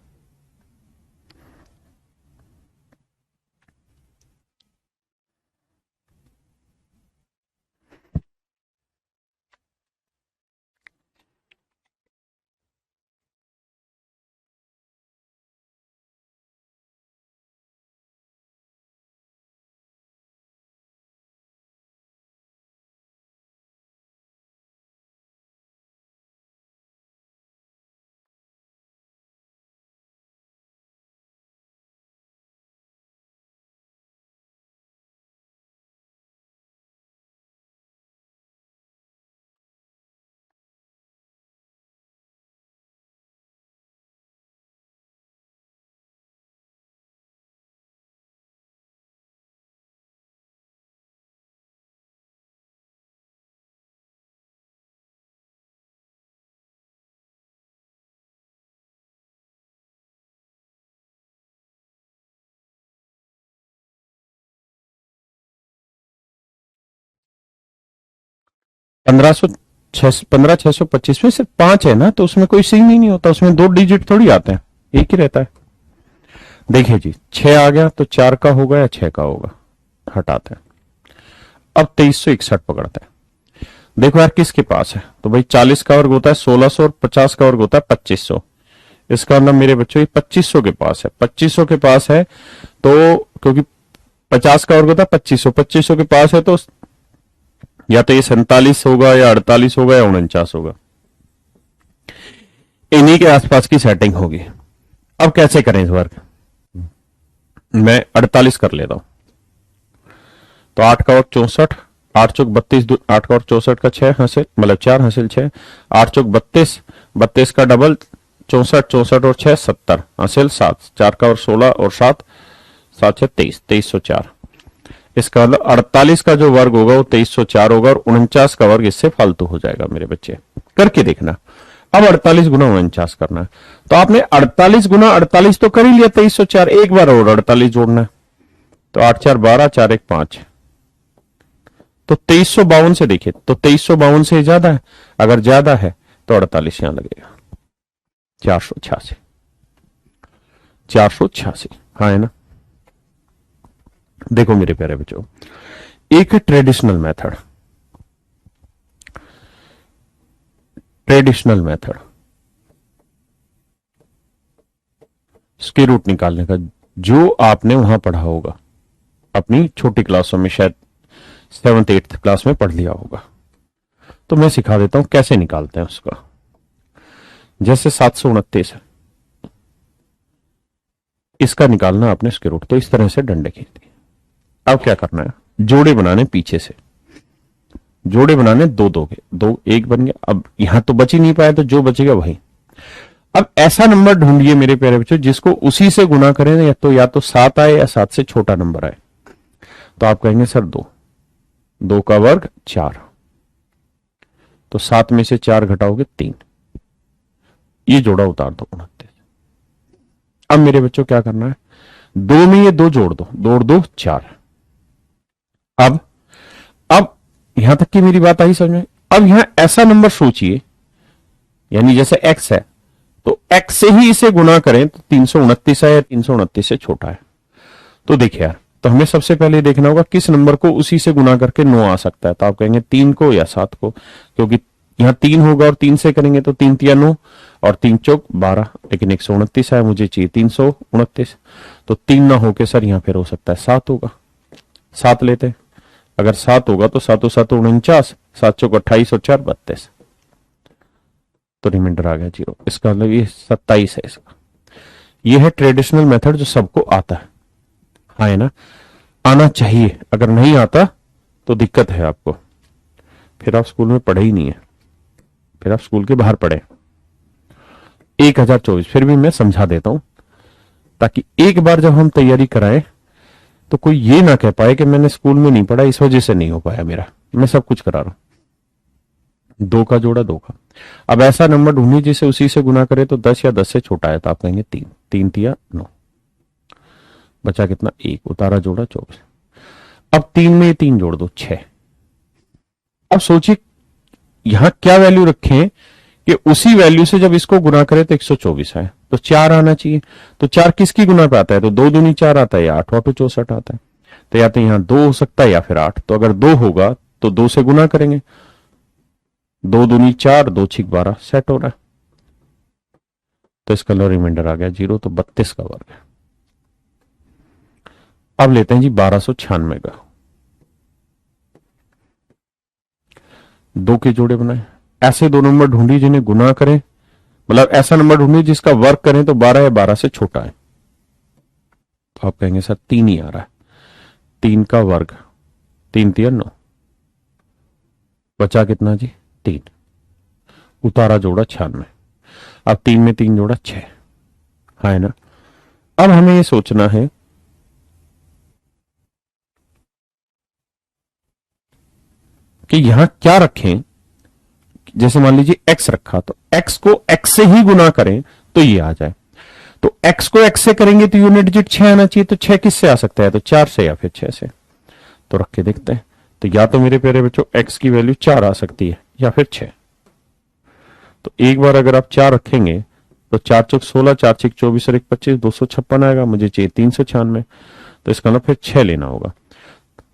पंद्रह सौ 15,625 में सिर्फ 5 है ना, तो उसमें कोई सीन ही नहीं होता। उसमें 2 डिजिट थोड़ी आते हैं, एक ही रहता है। देखिए जी, 6 आ गया तो 4 का होगा या 6 का होगा, हटाते हैं। अब 2361 पकड़ते हैं। देखो यार किसके पास है, तो भाई 40 का वर्ग होता है 1600 और 50 का वर्ग होता है 2500। इसका मतलब मेरे बच्चों ये 2500 के पास है। 2500 के पास है तो, क्योंकि 50 का वर्ग होता है 2500, 2500 के पास है तो या तो ये 47 होगा या 48 होगा या 49 होगा। इन्हीं के आसपास की सेटिंग होगी। अब कैसे करें इस वर्ग? मैं 48 कर लेता हूं। तो 8 का वर्ग 64, 8 चौक 32, 8 का वर्ग 64 का 6 हासिल, मतलब 4 हासिल 6, 8 चौक 32, 32 का डबल 64, 64 और 6 70 हासिल 7, 4 का वर्ग 16 और 7, 7 6 23, 2304। इसका मतलब 48 का जो वर्ग होगा वो 2304 होगा और 49 का वर्ग इससे फालतू हो जाएगा मेरे बच्चे। करके देखना। अब 48 गुना 49 करना है, तो आपने 48 गुना 48 तो कर ही लिया 2304, एक बार और 48 जोड़ना है। तो 8 4 12, 4 1 5, तो 2352 से देखिए, तो 2352 से ज्यादा है। अगर ज्यादा है तो 48 यहां लगेगा। 486, 486, हाँ है ना। देखो मेरे प्यारे बच्चों, एक ट्रेडिशनल मेथड, स्क्वायर रूट निकालने का, जो आपने वहां पढ़ा होगा अपनी छोटी क्लासों में, शायद 7th 8th क्लास में पढ़ लिया होगा। तो मैं सिखा देता हूं कैसे निकालते हैं उसका। जैसे 729 है, इसका निकालना आपने स्क्वायर रूट, तो इस तरह से डंडे खींच दिए। अब क्या करना है, जोड़े बनाने पीछे से, जोड़े बनाने दो दो के, दो एक बन गया। अब यहां तो बच ही नहीं पाया तो जो बचेगा वही। अब ऐसा नंबर ढूंढिए मेरे प्यारे बच्चों जिसको उसी से गुना करें, या तो 7 आए या 7 से छोटा नंबर आए। तो आप कहेंगे सर 2, 2 का वर्ग 4, तो 7 में से 4 घटाओगे 3, ये जोड़ा उतार दो 29। अब मेरे बच्चों क्या करना है, 2 में ये 2 जोड़ दो, 2 और 2 4। अब यहां तक की मेरी बात आई समझ में। अब यहां ऐसा नंबर सोचिए, यानी जैसे x है तो x से ही इसे गुना करें तो 329 है या 329 से छोटा है। तो देखिए यार, तो हमें सबसे पहले देखना होगा किस नंबर को उसी से गुना करके 9 आ सकता है। तो आप कहेंगे 3 को या 7 को, क्योंकि यहां 3 होगा और 3 से करेंगे तो 3 तिया 9 और 3 चौक 12, लेकिन 129 है, मुझे चाहिए 329। तो 3 ना होके सर यहां फिर हो सकता है 7 होगा, 7 लेते हैं। अगर 7 होगा तो 7 7 49, 7 चौक 28 और 4 32, तो रिमाइंडर आ गया 0। इसका मतलब ये 27 है इसका। ये है ट्रेडिशनल मेथड जो सबको आता है, हाँ है ना, आना चाहिए। अगर नहीं आता तो दिक्कत है आपको, फिर आप स्कूल में पढ़े ही नहीं है, फिर आप स्कूल के बाहर पढ़े। 1024 फिर भी मैं समझा देता हूं, ताकि एक बार जब हम तैयारी कराएं तो कोई ये ना कह पाए कि मैंने स्कूल में नहीं पढ़ा इस वजह से नहीं हो पाया मेरा, मैं सब कुछ करा रहा हूं। 2 का जोड़ा 2 का। अब ऐसा नंबर ढूंढिए जिसे उसी से गुना करे तो 10 या 10 से छोटा है। तो आप कहेंगे 3, 3 तिया 9, बचा कितना 1, उतारा जोड़ा 24। अब 3 में 3 जोड़ दो 6। अब सोचिए यहां क्या वैल्यू रखें कि उसी वैल्यू से जब इसको गुना करें तो 124 है, तो 4 आना चाहिए। तो 4 किसकी गुना पे आता है, तो 2 दूनी 4 आता है या 8 ऑटो 64 आता है। तो या तो यहां 2 हो सकता है या फिर 8। तो अगर 2 होगा तो 2 से गुना करेंगे, 2 दूनी 4, 2 छिक 12, सेट हो रहा है। तो इसका रिमाइंडर आ गया 0, तो 32 का वर्ग है। अब लेते हैं जी 1296 का। 2 के जोड़े बनाए, ऐसे 2 नंबर ढूंढिए जिन्हें गुना करें, मतलब ऐसा नंबर ढूंढिए जिसका वर्ग करें तो 12 या 12 से छोटा है। तो आप कहेंगे सर 3 ही आ रहा है, 3 का वर्ग 3 तिया 9, बचा कितना जी 3, उतारा जोड़ा 96। अब 3 में 3 जोड़ा 6, हाँ है ना। अब हमें ये सोचना है कि यहां क्या रखें। जैसे मान लीजिए x रखा, तो x को x से ही गुना करें तो ये आ जाए। तो x को x से करेंगे तो यूनिट डिजिट 6 आना चाहिए। तो 6 किससे आ सकता है, तो 4 से या फिर 6 से। तो रख के देखते हैं। तो या तो मेरे प्यारे बच्चों x की वैल्यू 4 आ सकती है या फिर 6। तो एक बार अगर आप 4 रखेंगे तो 4 चौक 16, 4 छिक 24 और 1 25, 256 आएगा, मुझे चाहिए 396। तो इसका मतलब फिर 6 लेना होगा।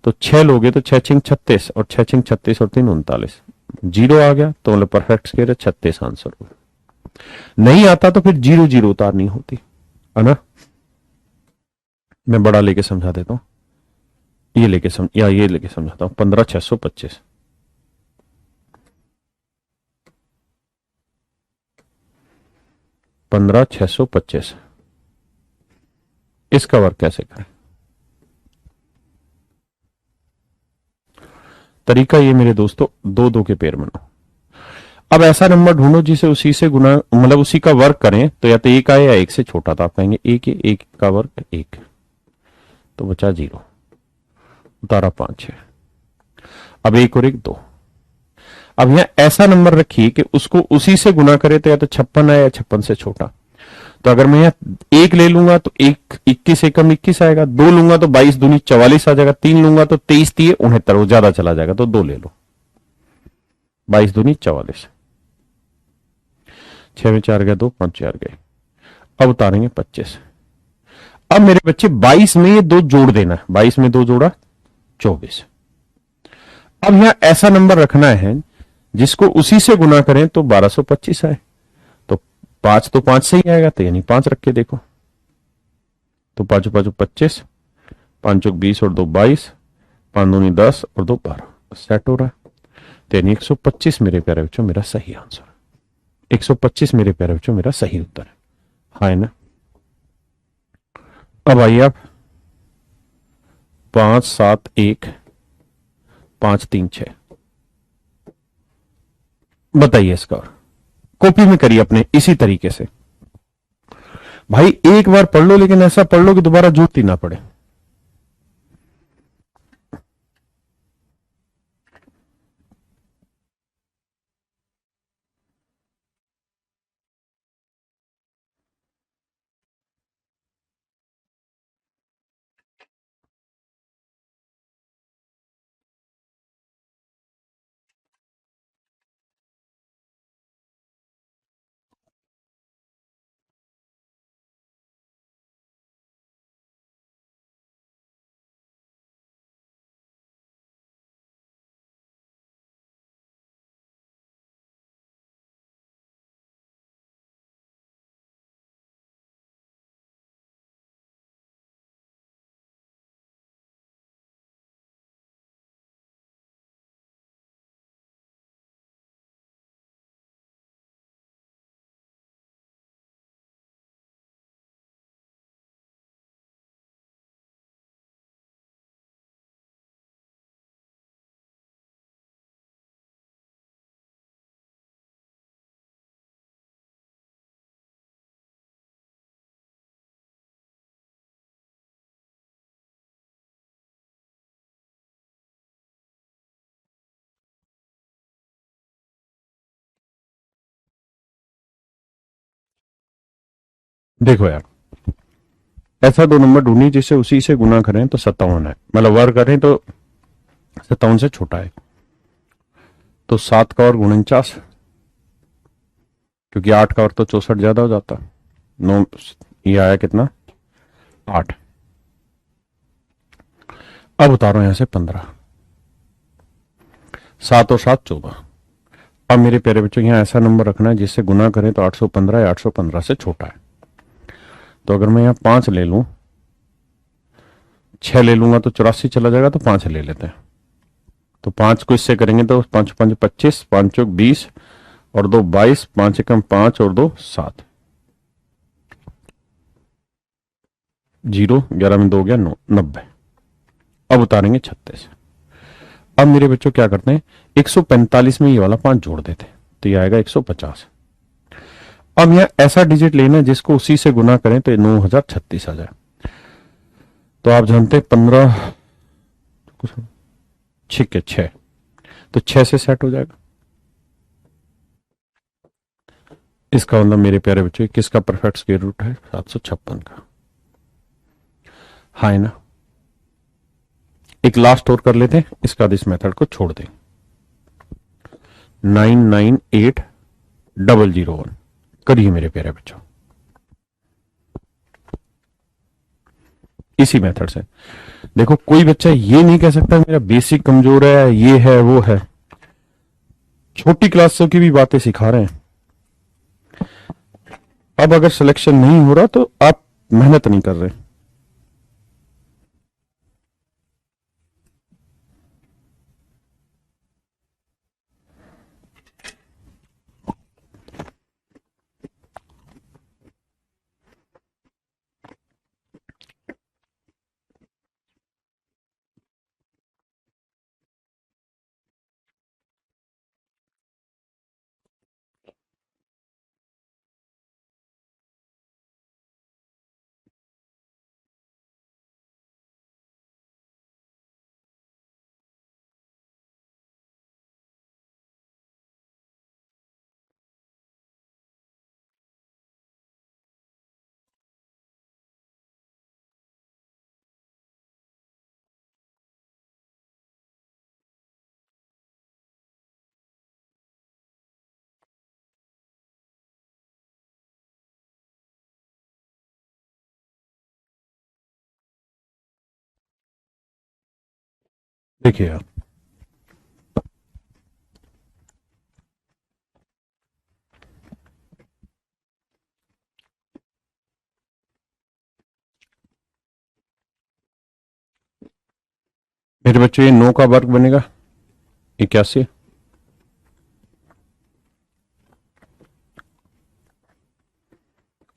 तो 6 लोगे तो 6 छिंग 36 और 6 छिंग 36 और 3 39, 0 आ गया। तो मतलब परफेक्ट स्क्वायर है, 36 आंसर होगा। नहीं आता तो फिर 0 0 उतारनी होती है ना। मैं बड़ा लेके समझा देता हूं, ये लेके समझाता हूं। 15,625, 15,625 इसका वर्क कैसे करें। तरीका ये मेरे दोस्तों, 2 2 के पेयर बनाओ। अब ऐसा नंबर ढूंढो जिसे उसी से गुना, मतलब उसी का वर्क करें तो या तो 1 आए या 1 से छोटा। तो आप कहेंगे 1 का वर्क 1, तो बचा 0, उतारा 5 है। अब 1 और 1 2। अब यहां ऐसा नंबर रखिए कि उसको उसी से गुना करे तो या तो 56 आए या 56 से छोटा। तो अगर मैं यहां 1 ले लूंगा तो 1 21 एकम 21 आएगा, 2 लूंगा तो 22 दूनी 44 आ जाएगा, 3 लूंगा तो 23 तिये 69, वो ज्यादा चला जाएगा तो 2 ले लो, 22 दूनी 44, 6 में 4 गए 2, 5 4 गए। अब उतारेंगे 25। अब मेरे बच्चे 22 में ये 2 जोड़ देना है, 22 में 2 जोड़ा 24। अब यहां ऐसा नंबर रखना है जिसको उसी से गुना करें तो 1225 आए। तो 5 तो 5 से ही आएगा, तो यानी 5 रख के देखो। तो 5 5 25, 5 20 और 2 22, 5 दूनी 10 और 2 12, सेट हो रहा है। तो यानी 125 मेरे प्यारे बच्चों मेरा सही आंसर है। 125 मेरे प्यारे बच्चों मेरा सही उत्तर है, हाँ है ना। अब आइए आप 5 7 1 5 3 6 बताइए इसका। कॉपी में करिए अपने इसी तरीके से। भाई एक बार पढ़ लो, लेकिन ऐसा पढ़ लो कि दोबारा जरूरत ही ना पड़े। देखो यार, ऐसा दो नंबर ढूंढिए जिसे उसी से गुना करें तो 57 है, मतलब वर्ग करें तो 57 से छोटा है। तो 7 का और 49, क्योंकि 8 का और तो 64 ज्यादा हो जाता। 9, ये आया कितना, 8। अब उतारो यहां से 15, 7 और 7 14। अब मेरे प्यारे बच्चों यहां ऐसा नंबर रखना है जिससे गुना करें तो 815 या 815 से छोटा है। तो अगर मैं यहां 5 ले लूं, 6 ले लूंगा तो 84 चला जाएगा, तो 5 ले लेते हैं। तो 5 को इससे करेंगे तो 5 5 25, 5 चौक 20 और 2 22, 5 एकम 5 और 2 7, 0 11 में 2 गया 9, 90। अब उतारेंगे 36। अब मेरे बच्चों क्या करते हैं, 145 में ये वाला 5 जोड़ देते हैं, तो ये आएगा 150। अब यहां ऐसा डिजिट लेना है जिसको उसी से गुना करें तो 9036 आ जाए। तो आप जानते हैं 15 छिक 6, तो 6 से सेट हो जाएगा। इसका मतलब मेरे प्यारे बच्चों किसका परफेक्ट स्क्वायर रूट है, 756 का। हाँ है ना। एक लास्ट और कर लेते हैं, इसका इस मेथड को छोड़ दें। 998001 करिए मेरे प्यारे बच्चों, इसी मेथड से। देखो कोई बच्चा ये नहीं कह सकता मेरा बेसिक कमजोर है, ये है वो है। छोटी क्लासों की भी बातें सिखा रहे हैं। अब अगर सिलेक्शन नहीं हो रहा तो आप मेहनत नहीं कर रहे। देखिए आप, मेरे बच्चों ये 9 का वर्ग बनेगा 81,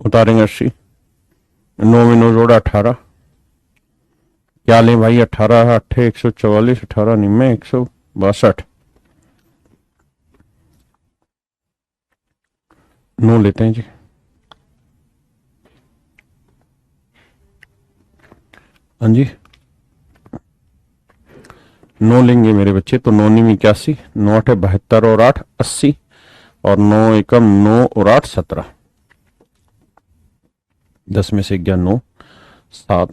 उतारेंगे 80, 9 में 9 जोड़ा 18, क्या लें भाई, 18 8 144, 18 निम्मे 162, 9 लेते हैं जी। हाँ जी, 9 लेंगे मेरे बच्चे तो 9 9 81, 9 8 72 और 8 80 और 9 एकम 9 और 8 17, 10 में से 11 9 7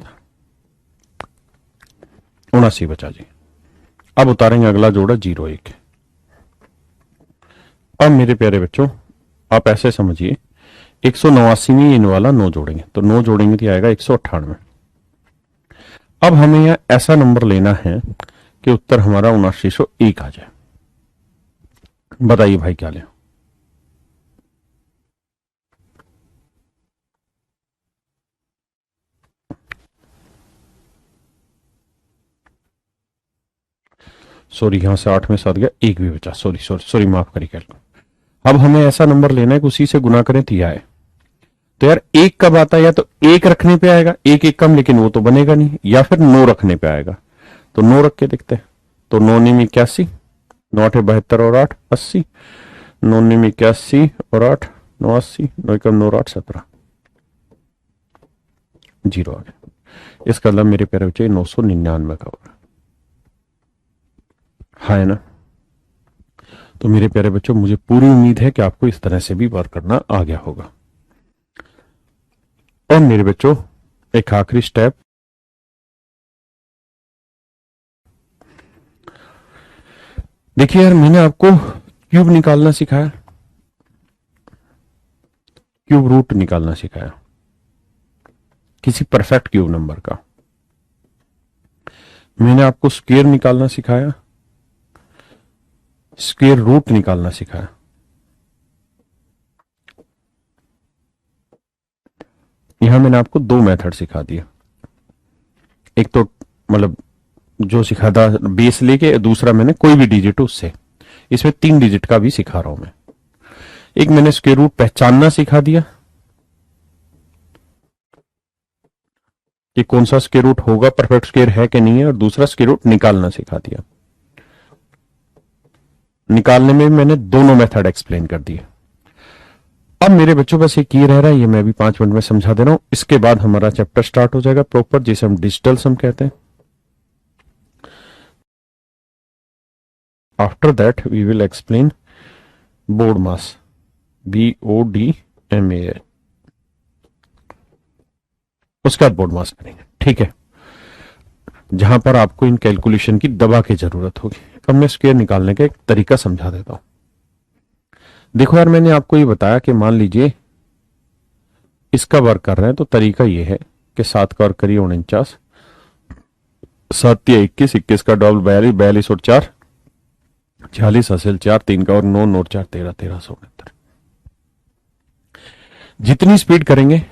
79 बचा जी। अब उतारेंगे अगला जोड़ा 0 1। अब मेरे प्यारे बच्चों आप ऐसे समझिए 189 में इन वाला 9 जोड़ेंगे तो 9 जोड़ेंगे तो आएगा 198। अब हमें यह ऐसा नंबर लेना है कि उत्तर हमारा 7901 आ जाए। बताइए भाई क्या लें। सॉरी, यहां से 8 में 7 गया, एक भी बचा, सॉरी सॉरी सॉरी, माफ करिए कैलकुलेटर। अब हमें ऐसा नंबर लेना है कि उसी से गुना करें तो यह आए। तो यार एक कब आता है, या तो एक रखने पे आएगा, एक एक कम, लेकिन वो तो बनेगा नहीं, या फिर 9 रखने पे आएगा। तो 9 रख के देखते हैं। तो 9 9 81, 9 8 72 और 8 80, 9 9 81 और 8 9 80, 9 एकम 9 और 8 17, 0 आ गया। इसका मतलब मेरे प्यारे बच्चे 999 का होगा, हाँ है ना। तो मेरे प्यारे बच्चों मुझे पूरी उम्मीद है कि आपको इस तरह से भी वर्क करना आ गया होगा। और मेरे बच्चों एक आखिरी स्टेप, देखिए यार मैंने आपको क्यूब निकालना सिखाया, क्यूब रूट निकालना सिखाया किसी परफेक्ट क्यूब नंबर का। मैंने आपको स्क्वायर निकालना सिखाया, स्क्वायर रूट निकालना सिखाया। यहां मैंने आपको 2 मेथड सिखा दिया। एक तो मतलब जो सिखा था बेस लेके, दूसरा मैंने कोई भी डिजिट उससे, इसमें 3 डिजिट का भी सिखा रहा हूं मैं। एक मैंने स्क्वायर रूट पहचानना सिखा दिया कि कौन सा स्क्वायर रूट होगा, परफेक्ट स्क्वायर है कि नहीं है, और दूसरा स्क्वायर रूट निकालना सिखा दिया। निकालने में मैंने दोनों मेथड एक्सप्लेन कर दिए। अब मेरे बच्चों बस एक ये रह रहा है, ये मैं भी 5 मिनट में समझा दे रहा हूं, इसके बाद हमारा चैप्टर स्टार्ट हो जाएगा प्रॉपर, जिसे हम डिजिटल सम कहते हैं। After that we will explain BODMAS, BODMAS, उसके बाद बोर्ड मास करेंगे, ठीक है, जहां पर आपको इन कैलकुलेशन की दबा की जरूरत होगी। अब मैं स्क्वायर निकालने का एक तरीका समझा देता हूं। देखो यार मैंने आपको ये बताया कि मान लीजिए इसका वर्क कर रहे हैं, तो तरीका ये है कि 7 का वर्क करिए 49, 7 या 21, 21 का डबल 42, 42 और 4 46, हासिल 4, 3 का और 9, 9 और 4 13, 1369। जितनी स्पीड करेंगे,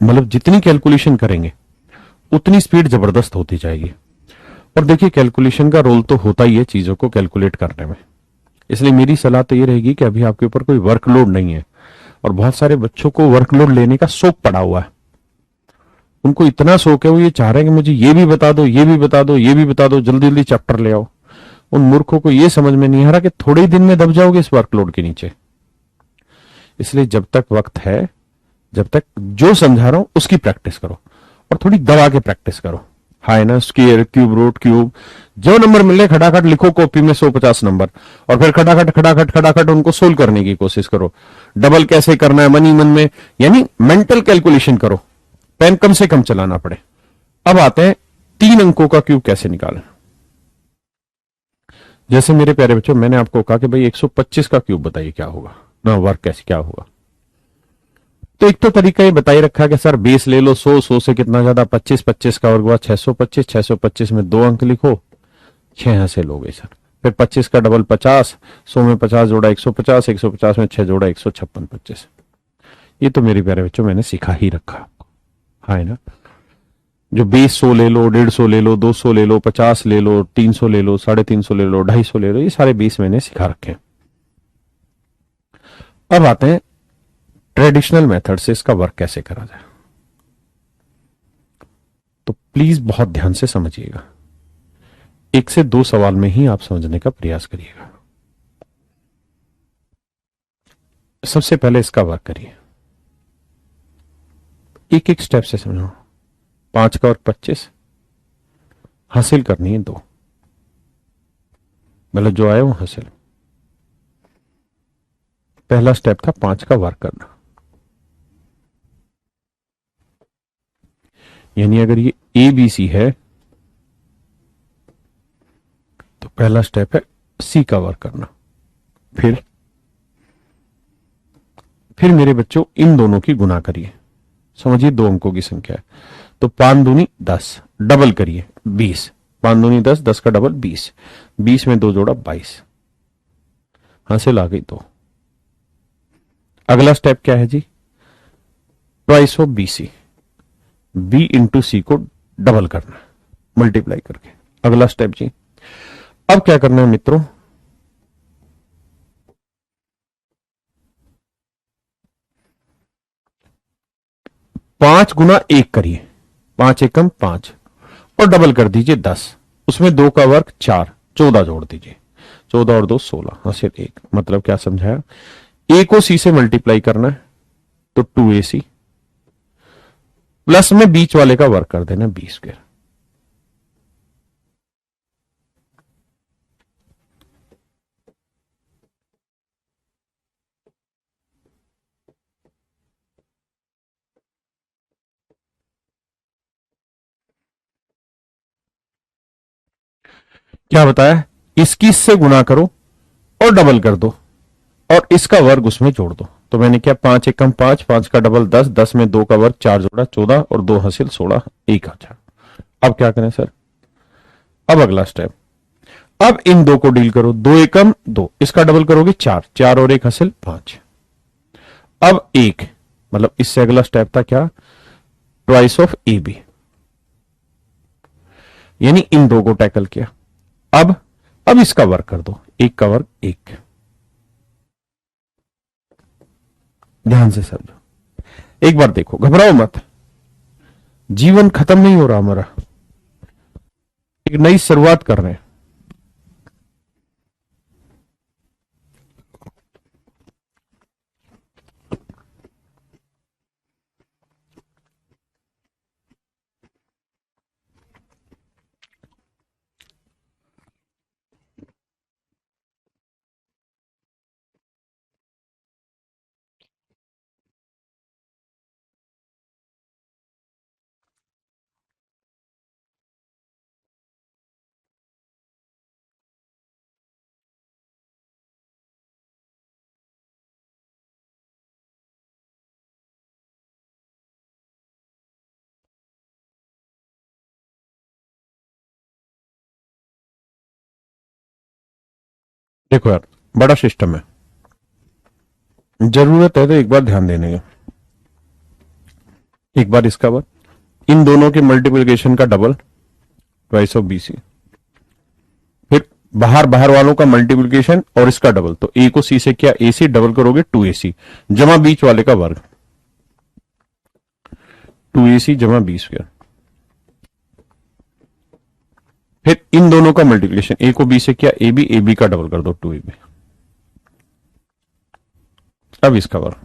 मतलब जितनी कैलकुलेशन करेंगे उतनी स्पीड जबरदस्त होती जाएगी। और देखिए कैलकुलेशन का रोल तो होता ही है चीजों को कैलकुलेट करने में, इसलिए मेरी सलाह तो ये रहेगी कि अभी आपके ऊपर कोई वर्कलोड नहीं है, और बहुत सारे बच्चों को वर्कलोड लेने का शौक पड़ा हुआ है। उनको इतना शौक है, वो ये चाह रहे हैं कि मुझे ये भी बता दो, ये भी बता दो, ये भी बता दो, जल्दी जल्दी चैप्टर ले आओ। उन मूर्खों को ये समझ में नहीं आ रहा कि थोड़े ही दिन में दब जाओगे इस वर्कलोड के नीचे। इसलिए जब तक वक्त है, जब तक जो समझा रहा हूं उसकी प्रैक्टिस करो, और थोड़ी दबा के प्रैक्टिस करो। हाई ना, स्क्वायर, क्यूब रूट, क्यूब, जो नंबर मिले खटाखट लिखो कॉपी में 150 नंबर, और फिर खटाखट खटाखट खटाखट उनको सोल्व करने की कोशिश करो। डबल कैसे करना है मन ही मन में, यानी मेंटल कैलकुलेशन करो, पेन कम से कम चलाना पड़े। अब आते हैं 3 अंकों का क्यूब कैसे निकालें। जैसे मेरे प्यारे बच्चों मैंने आपको कहा कि भाई 125 का क्यूब बताइए क्या होगा ना, वर्क कैसे क्या होगा। तो एक तो तरीका ये बताई रखा कि सर बेस ले लो 100, 100 से कितना ज्यादा 25, 25 का वर्ग हुआ 625, 625 में 2 अंक लिखो, 6 हासिल हो गए सर। फिर 25 का डबल 50, 100 में 50 जोड़ा 150, 150 में 6 जोड़ा 156 25। ये तो मेरे प्यारे बच्चों मैंने सिखा ही रखा आपको, हाँ है ना। जो बेस 100 ले लो, 150 ले लो, 200 ले लो, 50 ले लो, 300 ले लो, 350 ले लो, 250 ले लो, ये सारे बेस मैंने सिखा रखे हैं। अब आते हैं ट्रेडिशनल मेथड से इसका वर्क कैसे करा जाए। तो प्लीज बहुत ध्यान से समझिएगा, 1 से 2 सवाल में ही आप समझने का प्रयास करिएगा। सबसे पहले इसका वर्क करिए, एक एक स्टेप से समझो। 5 का वर्ग 25, हासिल करनी है दो, मतलब जो आए वो हासिल। पहला स्टेप था 5 का वर्क करना, यानी अगर ये ए बी सी है तो पहला स्टेप है सी का वर्क करना। फिर मेरे बच्चों इन दोनों की गुना करिए, समझिए 2 अंकों की संख्या है तो 5 दूनी 10, डबल करिए 20, 5 दूनी 10, 10 का डबल 20, 20 में 2 जोड़ा 22, हासिल आ गई 2। अगला स्टेप क्या है जी, twice of B C, B into C को डबल करना मल्टीप्लाई करके। अगला स्टेप जी, अब क्या करना है मित्रों, 5 गुना 1 करिए, 5 एकम 5 और डबल कर दीजिए 10, उसमें 2 का वर्ग 4, 14 जोड़ दीजिए, 14 और 2 16, हासिल 1। मतलब क्या समझाया, ए को सी से मल्टीप्लाई करना है तो 2ac प्लस में बीच वाले का वर्क कर देना बी स्क्वायर। क्या बताया, इसकी इससे गुना करो और डबल कर दो और इसका वर्ग उसमें जोड़ दो। तो मैंने क्या, 5 एकम 5, 5 का डबल 10, 10 में 2 का वर्ग 4 जोड़ा 14 और 2 हासिल 16, 1 अच्छा। अब क्या करें सर, अब अगला स्टेप, अब इन दो को डील करो, 2 एकम 2, इसका डबल करोगे 4, 4 और 1 हासिल 5। अब 1, मतलब इससे अगला स्टेप था क्या, ट्वाइस ऑफ ए बी, यानी इन दो को टैकल किया। अब इसका वर्ग कर दो, 1 का वर्ग 1। ध्यान से समझो, एक बार देखो, घबराओ मत, जीवन खत्म नहीं हो रहा हमारा, एक नई शुरुआत कर रहे हैं। देखो यार, बड़ा सिस्टम है, जरूरत है तो एक बार ध्यान देने का। एक बार इसका वर्ग, इन दोनों के मल्टीप्लिकेशन का डबल, ट्वाइस ऑफ बीसी, फिर बाहर बाहर वालों का मल्टीप्लिकेशन और इसका डबल, तो ए को सी से किया, ए सी डबल करोगे 2ac जमा बीच वाले का वर्ग, 2ac जमा बी स्क्वायर। फिर इन दोनों का मल्टीप्लिकेशन, ए को बी से किया, ए बी का डबल कर दो 2ab। अब इसका वर्ग,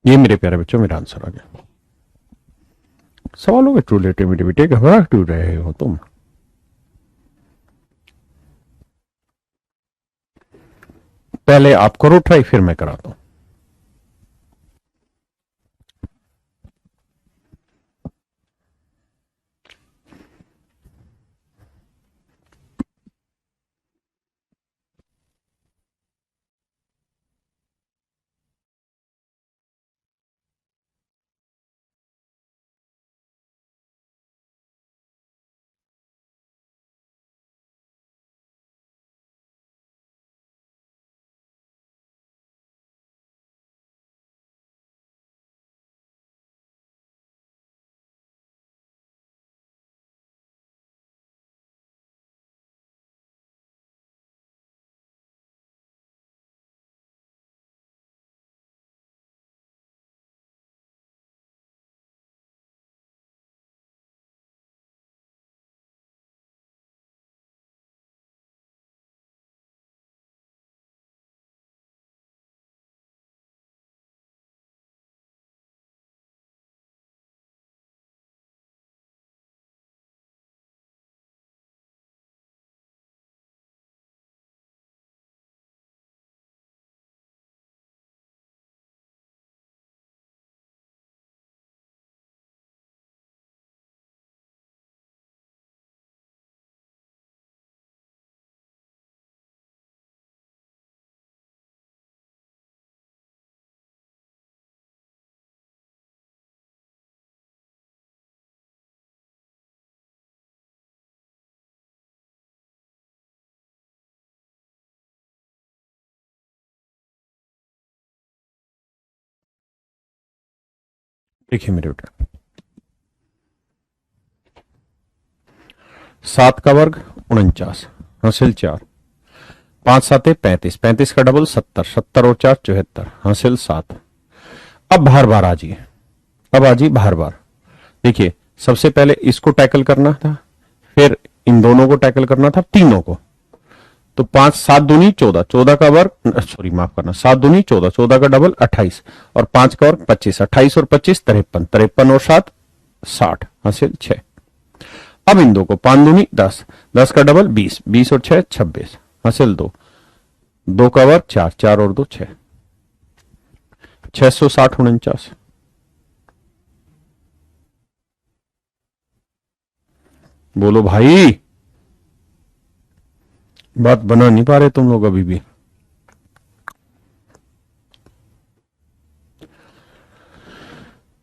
ये मेरे प्यारे बच्चों मेरा आंसर आ गया। सवालों में ट्रू रिलेटिविटी, घबरा क्यों रहे हो तुम, पहले आप करो ट्राई फिर मैं कराता हूं। देखिए मेरे बेटा, 7 का वर्ग 49, हासिल 4, 5 7 35, 35 का डबल 70, 70 और 4 74, हासिल 7। अब बार बार आ जाइए, अब आ जाइए बार बार। देखिए सबसे पहले इसको टैकल करना था, फिर इन दोनों को टैकल करना था, तीनों को। तो 5 7 दूनी 14, 14 का वर्ग, सॉरी माफ करना, 7 दूनी 14, 14 का डबल 28 और 5 का वर्ग 25, 28 और 25 53, 53 और 7 60, हासिल 6। अब इन दो को 5 दूनी 10, 10 का डबल 20, 20 और 6 26, हासिल 2, 2 का वर्ग 4, 4 और 2 6, 660 49। बोलो भाई, बात बना नहीं पा रहे तुम लोग अभी भी।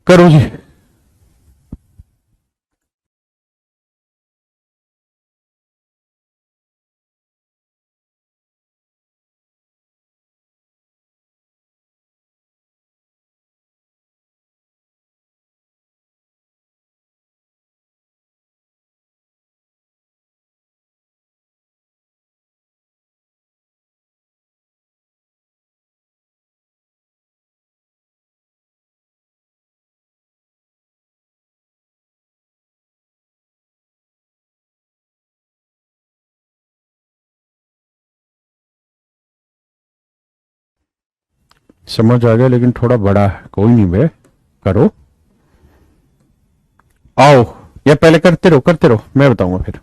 करो जी। समझ आ गया, लेकिन थोड़ा बड़ा है, कोई नहीं बे, करो, आओ। या पहले करते रहो करते रहो, मैं बताऊंगा फिर।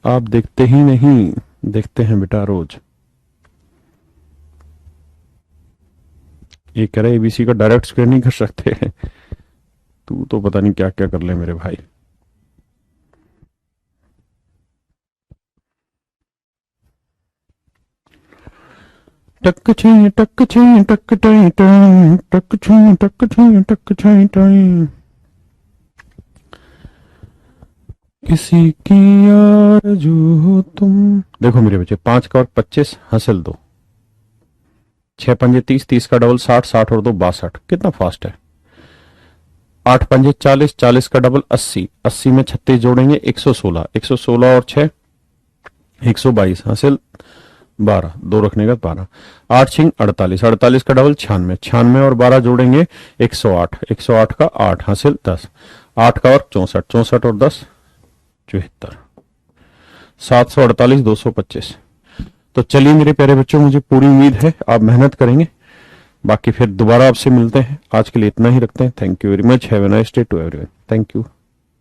आप देखते ही नहीं, देखते हैं बेटा रोज। ये कह रहे एबीसी का डायरेक्ट स्क्रीन नहीं कर सकते। तू तो पता नहीं क्या क्या कर ले मेरे भाई। टक छई टक छई टक टई टई, टक छई टक छई टक छई टई, किसी की आरज़ू हो तुम। देखो मेरे बच्चे, 5 का वर्ग 25, हासिल 2, 6 पंजे 30, 30 का डबल 60, 60 और 2 62, कितना फास्ट है। 8 पंजे 40, 40 का डबल 80, 80 में 36 जोड़ेंगे 116, 116 और 6 122, हासिल 12, 2 रखने का 12, 8 छिंग 48, 48 का डबल 96, 96 और 12 जोड़ेंगे 108, 108 का 8, हासिल 10, 8 का वर्ग 64, 64 और 10 74, 748 225। तो चलिए मेरे प्यारे बच्चों, मुझे पूरी उम्मीद है आप मेहनत करेंगे, बाकी फिर दोबारा आपसे मिलते हैं। आज के लिए इतना ही रखते हैं। Thank you very much, have a nice day to everyone. Thank you.